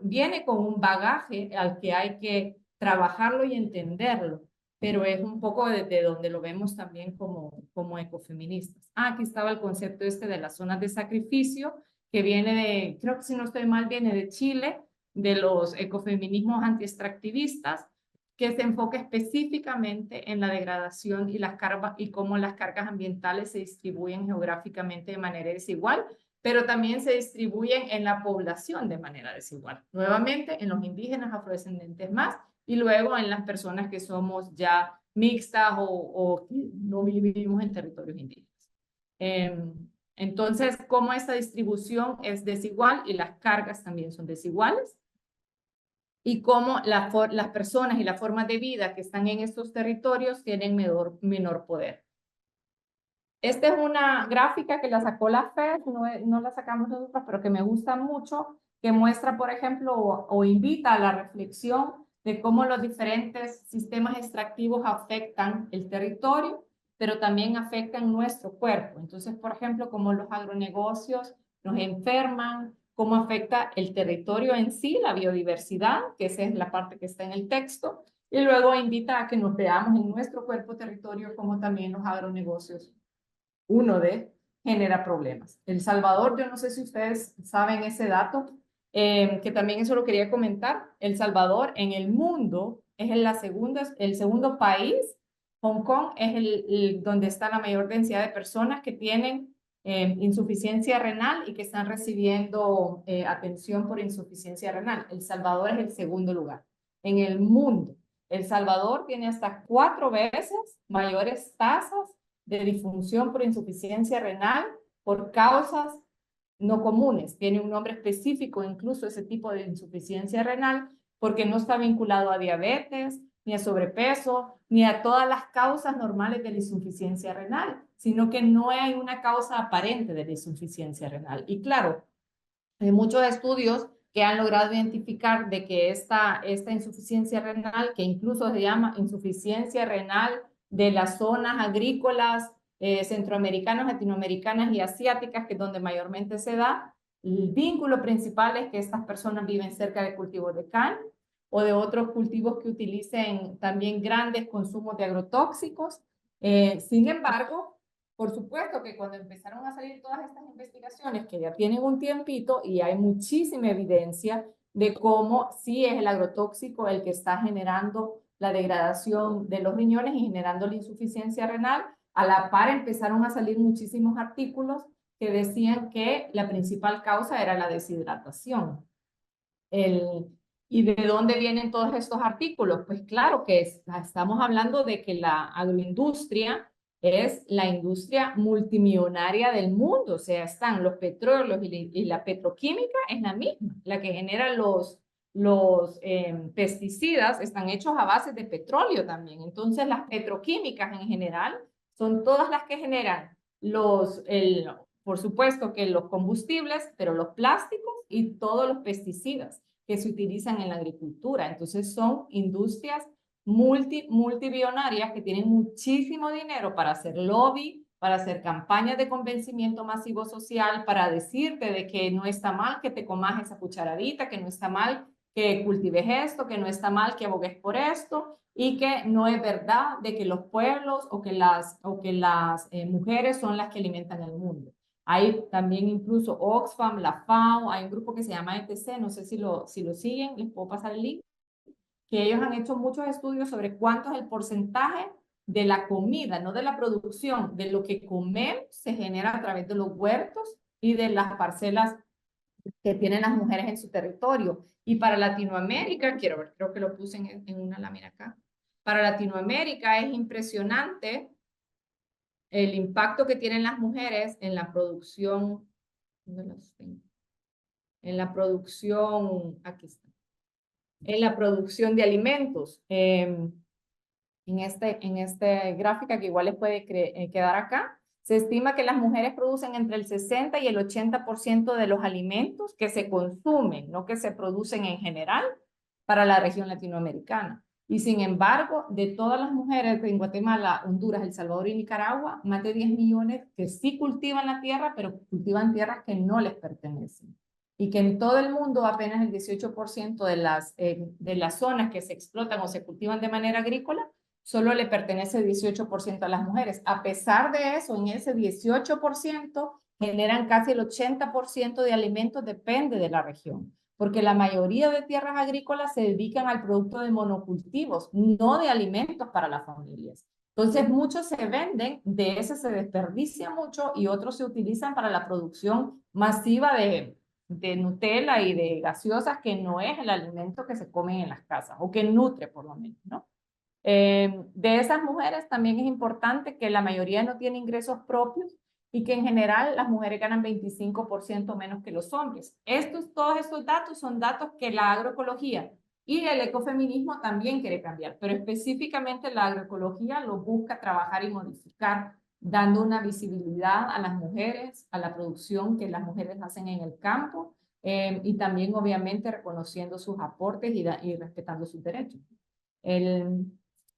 viene con un bagaje al que hay que trabajarlo y entenderlo, pero es un poco de donde lo vemos también como ecofeministas. Aquí estaba el concepto de las zonas de sacrificio, que viene de, creo que si no estoy mal, viene de Chile, de los ecofeminismos anti-extractivistas, que se enfoca específicamente en la degradación y cómo las cargas ambientales se distribuyen geográficamente de manera desigual, pero también se distribuyen en la población de manera desigual. Nuevamente, en los indígenas, afrodescendientes más, y luego en las personas que somos ya mixtas o no vivimos en territorios indígenas. Entonces, cómo esta distribución es desigual y las cargas también son desiguales, y cómo las personas y las formas de vida que están en estos territorios tienen menor poder. Esta es una gráfica que la sacó la FED, no la sacamos nosotros, pero que me gusta mucho, que muestra, por ejemplo, o invita a la reflexión de cómo los diferentes sistemas extractivos afectan el territorio, pero también afectan nuestro cuerpo. Entonces, por ejemplo, cómo los agronegocios nos enferman, cómo afecta el territorio en sí, la biodiversidad, que esa es la parte que está en el texto, y luego invita a que nos veamos en nuestro cuerpo territorio como también los agronegocios genera problemas. El Salvador, yo no sé si ustedes saben ese dato, que también eso lo quería comentar. El Salvador en el mundo es el segundo país. Hong Kong es donde está la mayor densidad de personas que tienen insuficiencia renal y que están recibiendo atención por insuficiencia renal. El Salvador es el segundo lugar en el mundo. El Salvador tiene hasta 4 veces mayores tasas de disfunción por insuficiencia renal por causas no comunes. Tiene un nombre específico incluso ese tipo de insuficiencia renal porque no está vinculado a diabetes, ni a sobrepeso, ni a todas las causas normales de la insuficiencia renal, sino que no hay una causa aparente de la insuficiencia renal. Y claro, hay muchos estudios que han logrado identificar de que esta insuficiencia renal, que incluso se llama insuficiencia renal de las zonas agrícolas centroamericanas, latinoamericanas y asiáticas, que es donde mayormente se da, el vínculo principal es que estas personas viven cerca de cultivos de caña o de otros cultivos que utilicen también grandes consumos de agrotóxicos. Sin embargo, por supuesto que cuando empezaron a salir todas estas investigaciones, que ya tienen un tiempito y hay muchísima evidencia de cómo sí es el agrotóxico el que está generando la degradación de los riñones y generando la insuficiencia renal, a la par empezaron a salir muchísimos artículos que decían que la principal causa era la deshidratación. ¿Y de dónde vienen todos estos artículos? Pues claro que estamos hablando de que la agroindustria es la industria multimillonaria del mundo, o sea, están los petróleos y la petroquímica es la misma, la que genera los pesticidas están hechos a base de petróleo también. Entonces las petroquímicas en general son todas las que generan por supuesto que los combustibles, pero los plásticos y todos los pesticidas que se utilizan en la agricultura. Entonces son industrias multibillonarias que tienen muchísimo dinero para hacer lobby, para hacer campañas de convencimiento masivo social, para decirte de que no está mal que te comas esa cucharadita, que no está mal que cultives esto, que no está mal que abogues por esto, y que no es verdad de que los pueblos o que las mujeres son las que alimentan el mundo. Hay también incluso Oxfam, la FAO, hay un grupo que se llama ETC, no sé si lo siguen, les puedo pasar el link, que ellos han hecho muchos estudios sobre cuánto es el porcentaje de la comida, no de la producción, de lo que comemos se genera a través de los huertos y de las parcelas que tienen las mujeres en su territorio. Y para Latinoamérica, quiero ver, creo que lo puse en una lámina acá, para Latinoamérica es impresionante el impacto que tienen las mujeres en la producción, ¿dónde las tengo? En la producción, aquí está, en la producción de alimentos. En esta gráfica que igual les puede quedar acá, se estima que las mujeres producen entre el 60 y el 80% de los alimentos que se consumen, no que se producen en general, para la región latinoamericana. Y sin embargo, de todas las mujeres en Guatemala, Honduras, El Salvador y Nicaragua, más de 10 millones que sí cultivan la tierra, pero cultivan tierras que no les pertenecen. Y que en todo el mundo apenas el 18% de las zonas que se explotan o se cultivan de manera agrícola, solo le pertenece el 18% a las mujeres. A pesar de eso, en ese 18% generan casi el 80% de alimentos, depende de la región. Porque la mayoría de tierras agrícolas se dedican al producto de monocultivos, no de alimentos para las familias. Entonces, muchos se venden, de ese se desperdicia mucho y otros se utilizan para la producción masiva de Nutella y de gaseosas, que no es el alimento que se come en las casas, o que nutre por lo menos, ¿no? De esas mujeres también es importante que la mayoría no tiene ingresos propios y que en general las mujeres ganan 25% menos que los hombres. Todos estos datos son datos que la agroecología y el ecofeminismo también quiere cambiar, pero específicamente la agroecología lo busca trabajar y modificar, dando una visibilidad a las mujeres, a la producción que las mujeres hacen en el campo, y también obviamente reconociendo sus aportes y respetando sus derechos.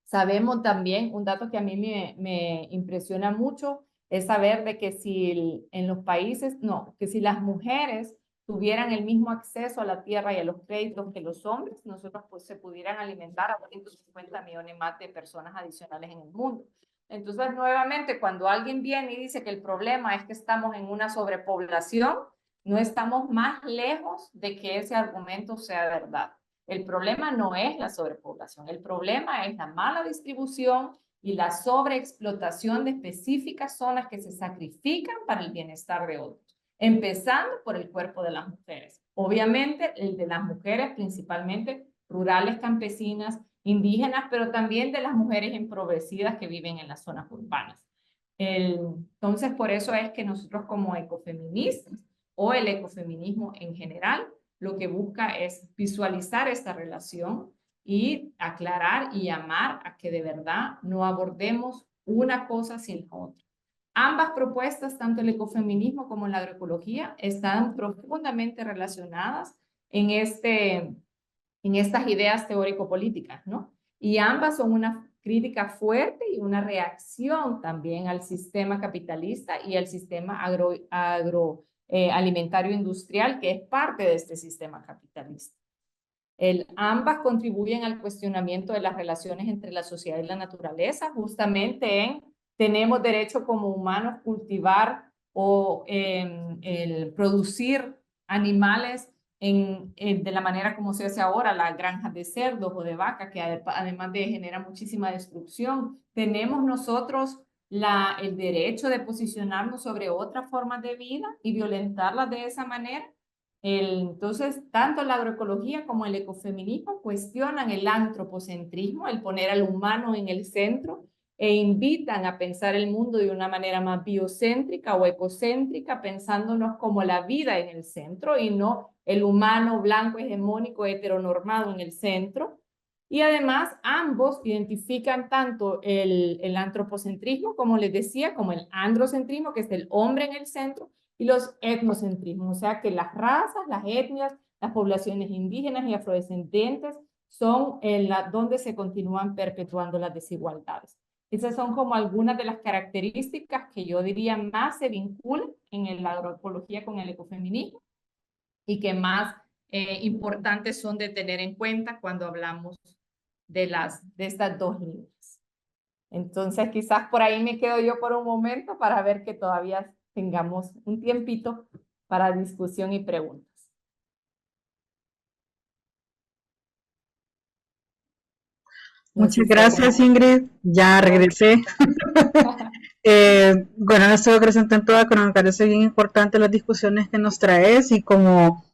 Sabemos también, un dato que a mí me impresiona mucho, es saber de que si en los países, que si las mujeres tuvieran el mismo acceso a la tierra y a los créditos que los hombres, nosotros pues se pudieran alimentar a 250 millones más de personas adicionales en el mundo. Entonces, nuevamente, cuando alguien viene y dice que el problema es que estamos en una sobrepoblación, no estamos más lejos de que ese argumento sea verdad. El problema no es la sobrepoblación, el problema es la mala distribución y la sobreexplotación de específicas zonas que se sacrifican para el bienestar de otros, empezando por el cuerpo de las mujeres. Obviamente, el de las mujeres principalmente rurales, campesinas, indígenas, pero también de las mujeres empobrecidas que viven en las zonas urbanas. Entonces, por eso es que nosotros como ecofeministas o el ecofeminismo en general, lo que busca es visualizar esta relación, y aclarar y llamar a que de verdad no abordemos una cosa sin la otra. Ambas propuestas, tanto el ecofeminismo como la agroecología, están profundamente relacionadas en estas ideas teórico-políticas, ¿no? Y ambas son una crítica fuerte y una reacción también al sistema capitalista y al sistema alimentario industrial, que es parte de este sistema capitalista. Ambas contribuyen al cuestionamiento de las relaciones entre la sociedad y la naturaleza, justamente en tenemos derecho como humanos cultivar o el producir animales de la manera como se hace ahora, las granjas de cerdos o de vacas, que además de generar muchísima destrucción, tenemos nosotros el derecho de posicionarnos sobre otras formas de vida y violentarlas de esa manera. Entonces, tanto la agroecología como el ecofeminismo cuestionan el antropocentrismo, el poner al humano en el centro, e invitan a pensar el mundo de una manera más biocéntrica o ecocéntrica, pensándonos como la vida en el centro y no el humano blanco, hegemónico, heteronormado en el centro. Y además, ambos identifican tanto el antropocentrismo, como les decía, como el androcentrismo, que es el hombre en el centro, y los etnocentrismos, o sea que las razas, las etnias, las poblaciones indígenas y afrodescendientes son donde se continúan perpetuando las desigualdades. Esas son como algunas de las características que yo diría más se vinculan en la agroecología con el ecofeminismo y que más importantes son de tener en cuenta cuando hablamos de estas dos líneas. Entonces, quizás por ahí me quedo yo por un momento para ver que todavía tengamos un tiempito para discusión y preguntas. Muchas gracias, Ingrid. Ya regresé. Bueno, no estoy presente en toda, pero me parece bien importante las discusiones que nos traes y como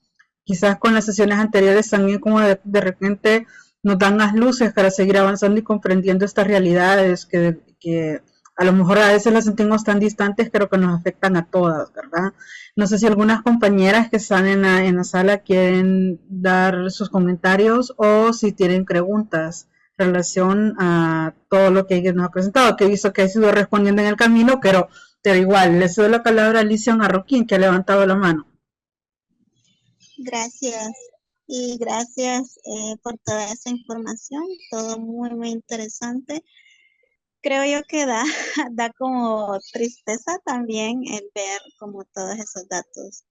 quizás con las sesiones anteriores también como de repente nos dan las luces para seguir avanzando y comprendiendo estas realidades que a lo mejor a veces las sentimos tan distantes, pero que nos afectan a todas, ¿verdad? No sé si algunas compañeras que están en la sala quieren dar sus comentarios o si tienen preguntas en relación a todo lo que ella nos ha presentado, que he visto que ha sido respondiendo en el camino, pero igual, le cedo la palabra a Alicia Marroquín, que ha levantado la mano. Gracias. Y gracias por toda esa información, todo muy, muy interesante. Creo yo que da como tristeza también el ver como todos esos datos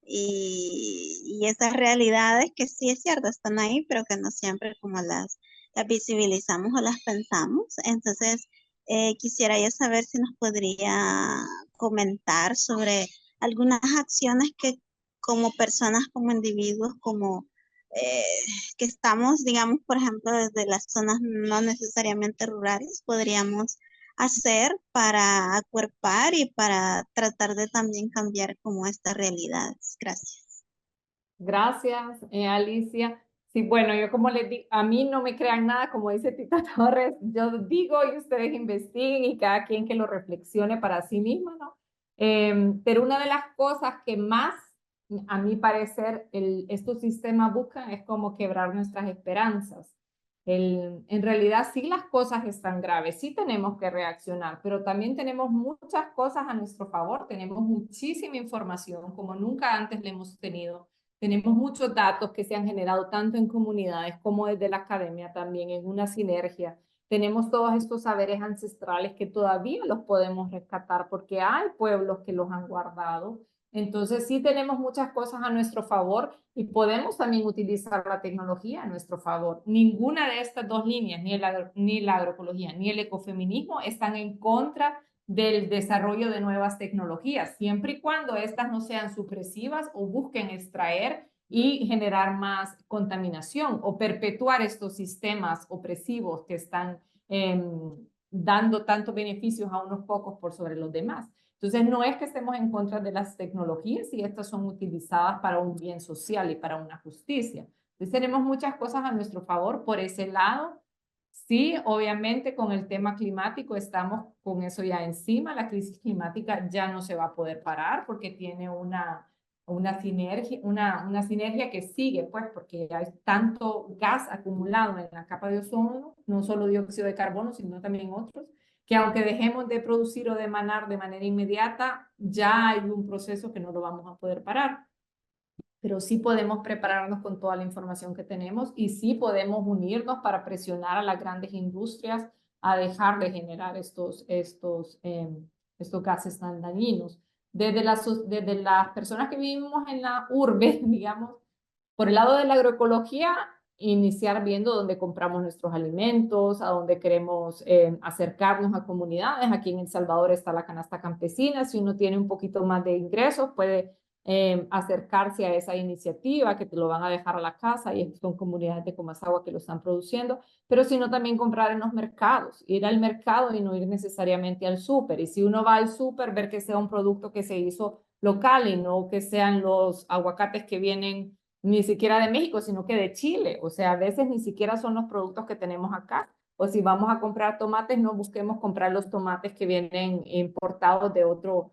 y esas realidades que sí es cierto, están ahí, pero que no siempre como las visibilizamos o las pensamos. Entonces, quisiera yo saber si nos podría comentar sobre algunas acciones que como personas, como individuos, como que estamos, digamos, por ejemplo, desde las zonas no necesariamente rurales, podríamos hacer para acuerpar y para tratar de también cambiar como estas realidades. Gracias. Gracias, Alicia. Sí, bueno, yo como les digo, a mí no me crean nada, como dice Tita Torres, yo digo y ustedes investiguen y cada quien que lo reflexione para sí mismo, ¿no? Pero una de las cosas que más, a mi parecer, estos sistemas buscan es como quebrar nuestras esperanzas. En realidad sí las cosas están graves, sí tenemos que reaccionar, pero también tenemos muchas cosas a nuestro favor, tenemos muchísima información como nunca antes le hemos tenido. Tenemos muchos datos que se han generado tanto en comunidades como desde la academia también, en una sinergia. Tenemos todos estos saberes ancestrales que todavía los podemos rescatar porque hay pueblos que los han guardado. Entonces sí tenemos muchas cosas a nuestro favor y podemos también utilizar la tecnología a nuestro favor. Ninguna de estas dos líneas, ni la agroecología ni el ecofeminismo, están en contra del desarrollo de nuevas tecnologías, siempre y cuando estas no sean supresivas o busquen extraer y generar más contaminación o perpetuar estos sistemas opresivos que están dando tantos beneficios a unos pocos por sobre los demás. Entonces, no es que estemos en contra de las tecnologías y estas son utilizadas para un bien social y para una justicia. Entonces, tenemos muchas cosas a nuestro favor por ese lado. Sí, obviamente con el tema climático estamos con eso ya encima. La crisis climática ya no se va a poder parar porque tiene una sinergia que sigue, pues, porque hay tanto gas acumulado en la capa de ozono, no solo dióxido de carbono, sino también otros, que aunque dejemos de producir o de emanar de manera inmediata, ya hay un proceso que no lo vamos a poder parar. Pero sí podemos prepararnos con toda la información que tenemos y sí podemos unirnos para presionar a las grandes industrias a dejar de generar estos gases tan dañinos. Desde las personas que vivimos en la urbe, digamos, por el lado de la agroecología, iniciar viendo dónde compramos nuestros alimentos, a dónde queremos acercarnos a comunidades. Aquí en El Salvador está la canasta campesina. Si uno tiene un poquito más de ingresos, puede acercarse a esa iniciativa que te lo van a dejar a la casa y son comunidades de Comasagua que lo están produciendo, pero sino también comprar en los mercados, ir al mercado y no ir necesariamente al súper. Y si uno va al súper, ver que sea un producto que se hizo local y no que sean los aguacates que vienen ni siquiera de México, sino que de Chile. O sea, a veces ni siquiera son los productos que tenemos acá. O si vamos a comprar tomates, no busquemos comprar los tomates que vienen importados de otro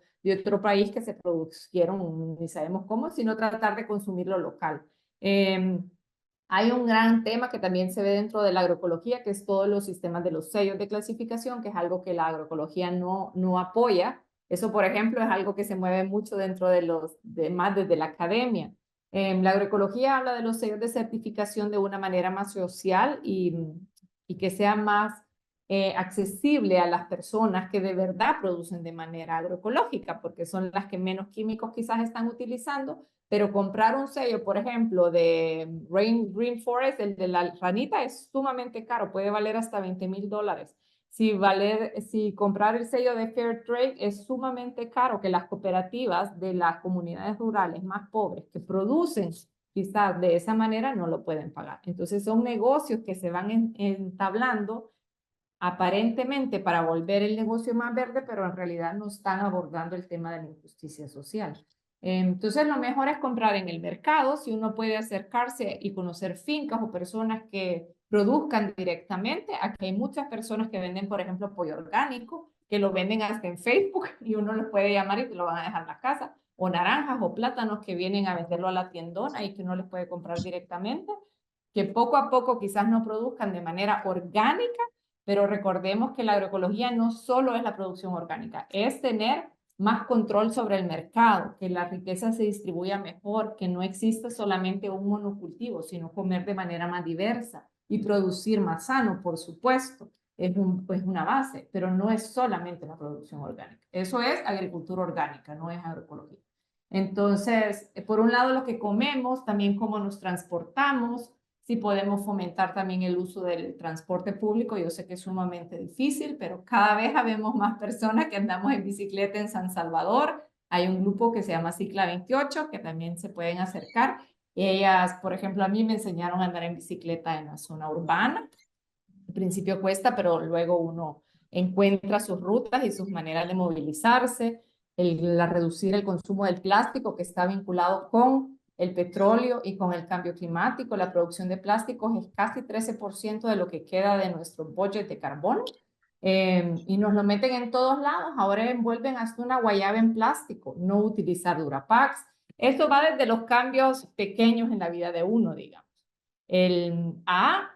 país que se produjeron, ni sabemos cómo, sino tratar de consumirlo local. Hay un gran tema que también se ve dentro de la agroecología, que es todos los sistemas de los sellos de clasificación, que es algo que la agroecología no apoya. Eso, por ejemplo, es algo que se mueve mucho dentro más desde la academia. La agroecología habla de los sellos de certificación de una manera más social y que sea más accesible a las personas que de verdad producen de manera agroecológica, porque son las que menos químicos quizás están utilizando, pero comprar un sello, por ejemplo, de Rainforest, el de la ranita, es sumamente caro, puede valer hasta $20,000. Si comprar el sello de Fair Trade es sumamente caro, que las cooperativas de las comunidades rurales más pobres que producen quizás de esa manera no lo pueden pagar. Entonces son negocios que se van entablando aparentemente para volver el negocio más verde, pero en realidad no están abordando el tema de la injusticia social. Entonces lo mejor es comprar en el mercado, si uno puede acercarse y conocer fincas o personas que produzcan directamente. Aquí hay muchas personas que venden, por ejemplo, pollo orgánico, que lo venden hasta en Facebook y uno los puede llamar y te lo van a dejar en la casa, o naranjas o plátanos que vienen a venderlo a la tiendona y que uno les puede comprar directamente, que poco a poco quizás no produzcan de manera orgánica, pero recordemos que la agroecología no solo es la producción orgánica, es tener más control sobre el mercado, que la riqueza se distribuya mejor, que no exista solamente un monocultivo, sino comer de manera más diversa y producir más sano, por supuesto, es una base, pero no es solamente la producción orgánica. Eso es agricultura orgánica, no es agroecología. Entonces, por un lado, lo que comemos, también cómo nos transportamos, si podemos fomentar también el uso del transporte público. Yo sé que es sumamente difícil, pero cada vez habemos más personas que andamos en bicicleta en San Salvador. Hay un grupo que se llama Cicla 28, que también se pueden acercar. Ellas, por ejemplo, a mí me enseñaron a andar en bicicleta en la zona urbana. Al principio cuesta, pero luego uno encuentra sus rutas y sus maneras de movilizarse. Reducir el consumo del plástico, que está vinculado con el petróleo y con el cambio climático. La producción de plásticos es casi 13% de lo que queda de nuestro budget de carbono. Y nos lo meten en todos lados. Ahora envuelven hasta una guayaba en plástico. No utilizar Durapax. Esto va desde los cambios pequeños en la vida de uno, digamos.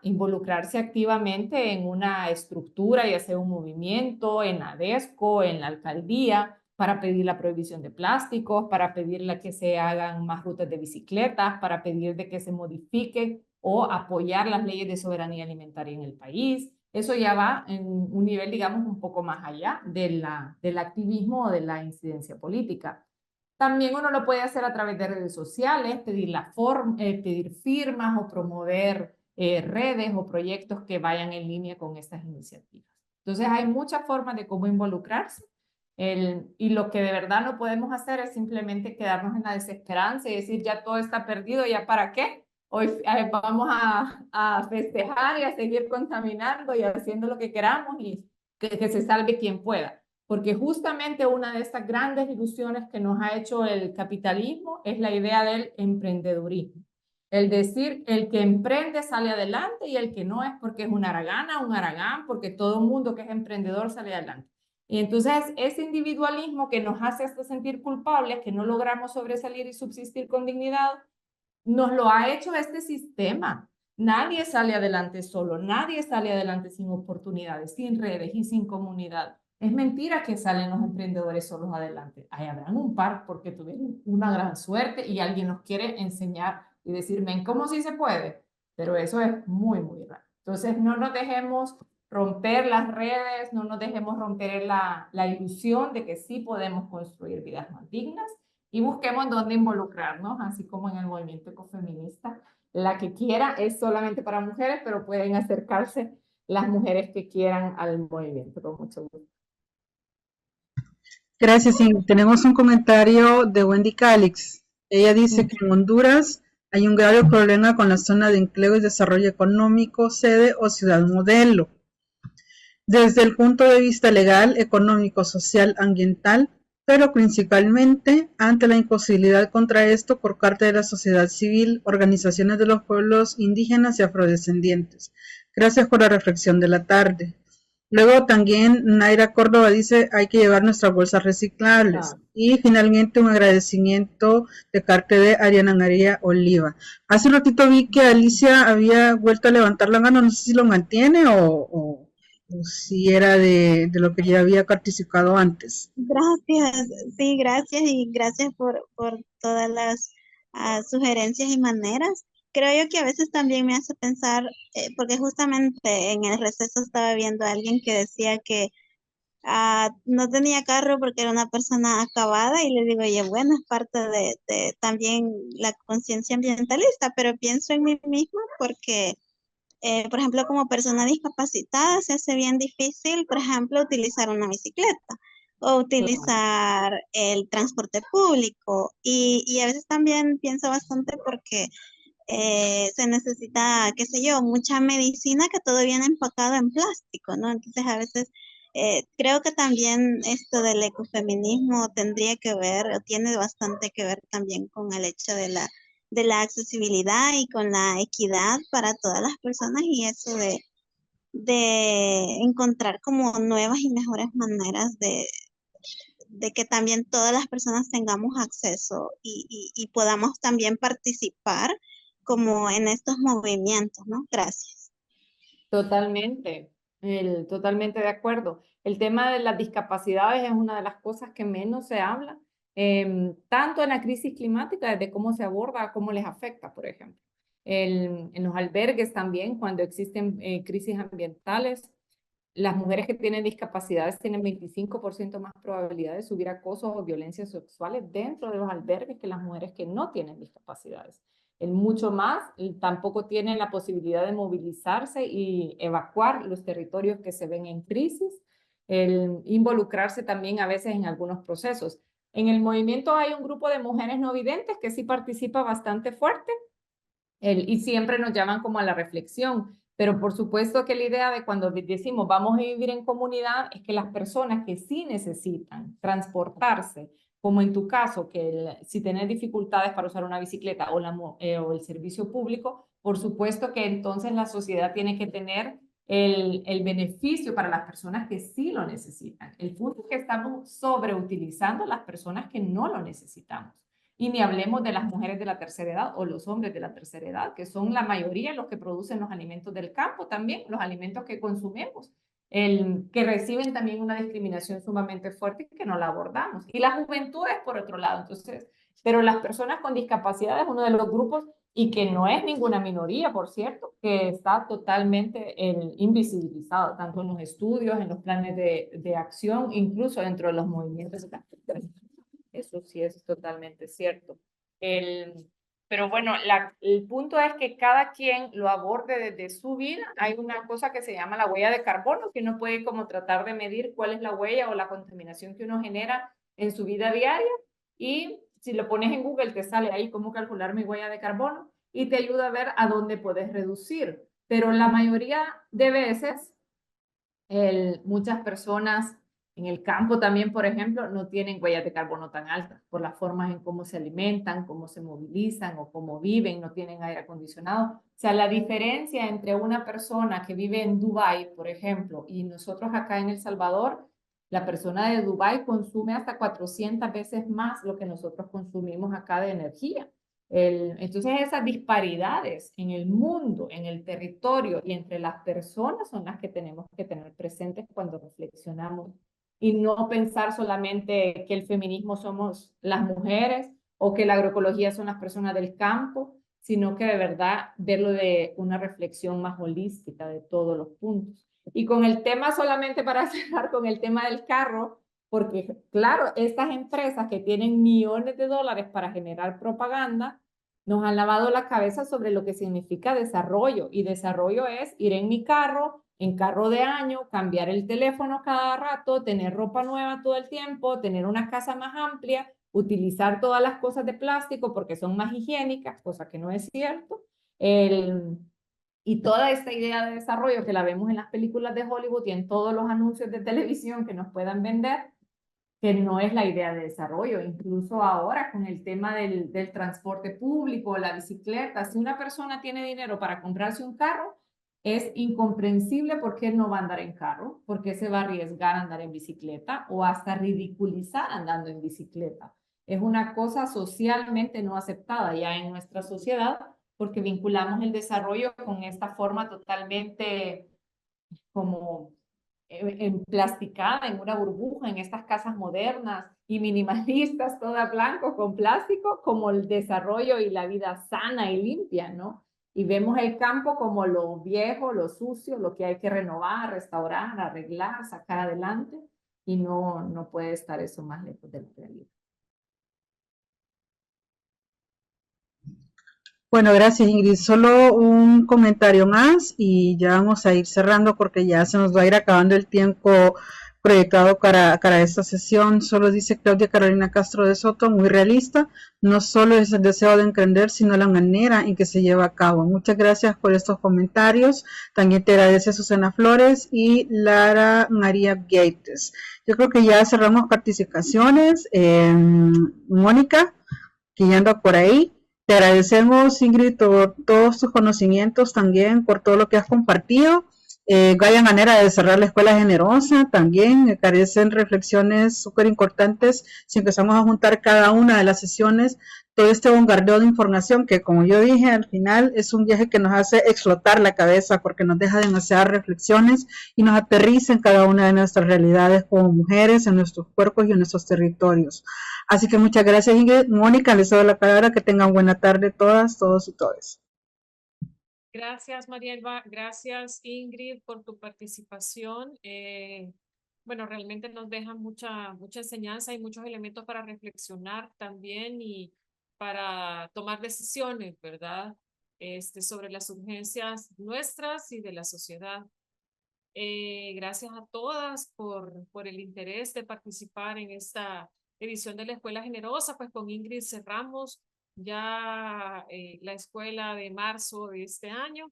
Involucrarse activamente en una estructura y hacer un movimiento en ADESCO, en la alcaldía, para pedir la prohibición de plásticos, para pedirle que se hagan más rutas de bicicletas, para pedir de que se modifique o apoyar las leyes de soberanía alimentaria en el país. Eso ya va en un nivel, digamos, un poco más allá del activismo o de la incidencia política. También uno lo puede hacer a través de redes sociales, pedir firmas o promover redes o proyectos que vayan en línea con estas iniciativas. Entonces hay muchas formas de cómo involucrarse. Y lo que de verdad no podemos hacer es simplemente quedarnos en la desesperanza y decir ya todo está perdido, ¿ya para qué? Hoy vamos a festejar y a seguir contaminando y haciendo lo que queramos y que se salve quien pueda. Porque justamente una de estas grandes ilusiones que nos ha hecho el capitalismo es la idea del emprendedurismo. El decir, el que emprende sale adelante y el que no es porque es un aragán, porque todo el mundo que es emprendedor sale adelante. Y entonces ese individualismo que nos hace hasta sentir culpables, que no logramos sobresalir y subsistir con dignidad, nos lo ha hecho este sistema. Nadie sale adelante solo, nadie sale adelante sin oportunidades, sin redes y sin comunidad. Es mentira que salen los emprendedores solos adelante. Ahí habrán un par porque tuvieron una gran suerte y alguien nos quiere enseñar y decirme cómo sí se puede, pero eso es muy, muy raro. Entonces no nos dejemos romper las redes, no nos dejemos romper la ilusión de que sí podemos construir vidas más dignas y busquemos dónde involucrarnos, así como en el movimiento ecofeminista. La que quiera es solamente para mujeres, pero pueden acercarse las mujeres que quieran al movimiento, con mucho gusto. Gracias. Y tenemos un comentario de Wendy Calix. Ella dice que en Honduras hay un grave problema con la zona de empleo y desarrollo económico, sede o ciudad modelo. Desde el punto de vista legal, económico, social, ambiental, pero principalmente ante la imposibilidad contra esto por parte de la sociedad civil, organizaciones de los pueblos indígenas y afrodescendientes. Gracias por la reflexión de la tarde. Luego también Naira Córdoba dice hay que llevar nuestras bolsas reciclables. Y finalmente un agradecimiento de parte de Ariana María Oliva. Hace un ratito vi que Alicia había vuelto a levantar la mano, no sé si lo mantiene o si era de lo que ya había participado antes. Gracias, sí, gracias y gracias por todas las sugerencias y maneras. Creo yo que a veces también me hace pensar, porque justamente en el receso estaba viendo a alguien que decía que no tenía carro porque era una persona acabada y le digo, oye, bueno, es parte de también la conciencia ambientalista, pero pienso en mí misma porque por ejemplo, como persona discapacitada se hace bien difícil, por ejemplo, utilizar una bicicleta o utilizar el transporte público. Y a veces también pienso bastante porque se necesita, qué sé yo, mucha medicina que todo viene empacado en plástico, ¿no? Entonces a veces creo que también esto del ecofeminismo tendría que ver, o tiene bastante que ver también con el hecho de la accesibilidad y con la equidad para todas las personas y eso de encontrar como nuevas y mejores maneras de que también todas las personas tengamos acceso y podamos también participar como en estos movimientos, ¿no? Gracias. Totalmente, totalmente de acuerdo. El tema de las discapacidades es una de las cosas que menos se habla, tanto en la crisis climática, desde cómo se aborda, cómo les afecta, por ejemplo. En los albergues también, cuando existen crisis ambientales, las mujeres que tienen discapacidades tienen 25% más probabilidad de sufrir acosos o violencias sexuales dentro de los albergues que las mujeres que no tienen discapacidades. Mucho más, tampoco tienen la posibilidad de movilizarse y evacuar los territorios que se ven en crisis, el involucrarse también a veces en algunos procesos. En el movimiento hay un grupo de mujeres no videntes que sí participa bastante fuerte y siempre nos llaman como a la reflexión. Pero por supuesto que la idea de cuando decimos vamos a vivir en comunidad es que las personas que sí necesitan transportarse, como en tu caso, que si tenés dificultades para usar una bicicleta o el servicio público, por supuesto que entonces la sociedad tiene que tener el beneficio para las personas que sí lo necesitan. El punto es que estamos sobreutilizando a las personas que no lo necesitamos. Y ni hablemos de las mujeres de la tercera edad o los hombres de la tercera edad, que son la mayoría los que producen los alimentos del campo también, los alimentos que consumimos, que reciben también una discriminación sumamente fuerte y que no la abordamos. Y las juventudes, por otro lado. Entonces, pero las personas con discapacidad es uno de los grupos y que no es ninguna minoría, por cierto, que está totalmente invisibilizado, tanto en los estudios, en los planes de acción, incluso dentro de los movimientos. Eso sí es totalmente cierto. Pero bueno, el punto es que cada quien lo aborde desde su vida. Hay una cosa que se llama la huella de carbono, que uno puede como tratar de medir cuál es la huella o la contaminación que uno genera en su vida diaria. Y si lo pones en Google, te sale ahí cómo calcular mi huella de carbono y te ayuda a ver a dónde puedes reducir. Pero la mayoría de veces, muchas personas en el campo también, por ejemplo, no tienen huellas de carbono tan altas por las formas en cómo se alimentan, cómo se movilizan o cómo viven, no tienen aire acondicionado. O sea, la diferencia entre una persona que vive en Dubái, por ejemplo, y nosotros acá en El Salvador La persona de Dubái consume hasta 400 veces más lo que nosotros consumimos acá de energía. Entonces esas disparidades en el mundo, en el territorio y entre las personas son las que tenemos que tener presentes cuando reflexionamos y no pensar solamente que el feminismo somos las mujeres o que la agroecología son las personas del campo, sino que de verdad verlo de una reflexión más holística de todos los puntos. Y con el tema, solamente para cerrar con el tema del carro, porque claro, estas empresas que tienen millones de dólares para generar propaganda, nos han lavado la cabeza sobre lo que significa desarrollo. Y desarrollo es ir en mi carro, en carro de año, cambiar el teléfono cada rato, tener ropa nueva todo el tiempo, tener una casa más amplia, utilizar todas las cosas de plástico porque son más higiénicas, cosa que no es cierto. Y toda esta idea de desarrollo que la vemos en las películas de Hollywood y en todos los anuncios de televisión que nos puedan vender, que no es la idea de desarrollo. Incluso ahora con el tema del transporte público, la bicicleta, si una persona tiene dinero para comprarse un carro, es incomprensible por qué no va a andar en carro, por qué se va a arriesgar a andar en bicicleta o hasta ridiculizar andando en bicicleta. Es una cosa socialmente no aceptada ya en nuestra sociedad porque vinculamos el desarrollo con esta forma totalmente como emplasticada en una burbuja, en estas casas modernas y minimalistas, toda blanco con plástico, como el desarrollo y la vida sana y limpia, ¿no? Y vemos el campo como lo viejo, lo sucio, lo que hay que renovar, restaurar, arreglar, sacar adelante, y no puede estar eso más lejos de la realidad. Bueno, gracias Ingrid. Solo un comentario más y ya vamos a ir cerrando porque ya se nos va a ir acabando el tiempo proyectado para esta sesión. Solo dice Claudia Carolina Castro de Soto, muy realista, no solo es el deseo de emprender, sino la manera en que se lleva a cabo. Muchas gracias por estos comentarios. También te agradece Susana Flores y Lara María Gates. Yo creo que ya cerramos participaciones. Mónica, que ya anda por ahí. Te agradecemos, Ingrid, todos tus conocimientos también, por todo lo que has compartido. Vaya manera de cerrar la Escuela Generosa también, me parecen reflexiones súper importantes. Si empezamos a juntar cada una de las sesiones, todo este bombardeo de información que, como yo dije, al final es un viaje que nos hace explotar la cabeza porque nos deja demasiadas reflexiones y nos aterriza en cada una de nuestras realidades como mujeres, en nuestros cuerpos y en nuestros territorios. Así que muchas gracias, Ingrid. Mónica, les doy la palabra. Que tengan buena tarde todas, todos y todas. Gracias, María Elba. Gracias, Ingrid, por tu participación. Bueno, realmente nos deja mucha enseñanza y muchos elementos para reflexionar también y para tomar decisiones, ¿verdad? Sobre las urgencias nuestras y de la sociedad. Gracias a todas por el interés de participar en esta edición de la Escuela Generosa. Pues con Ingrid cerramos ya la escuela de marzo de este año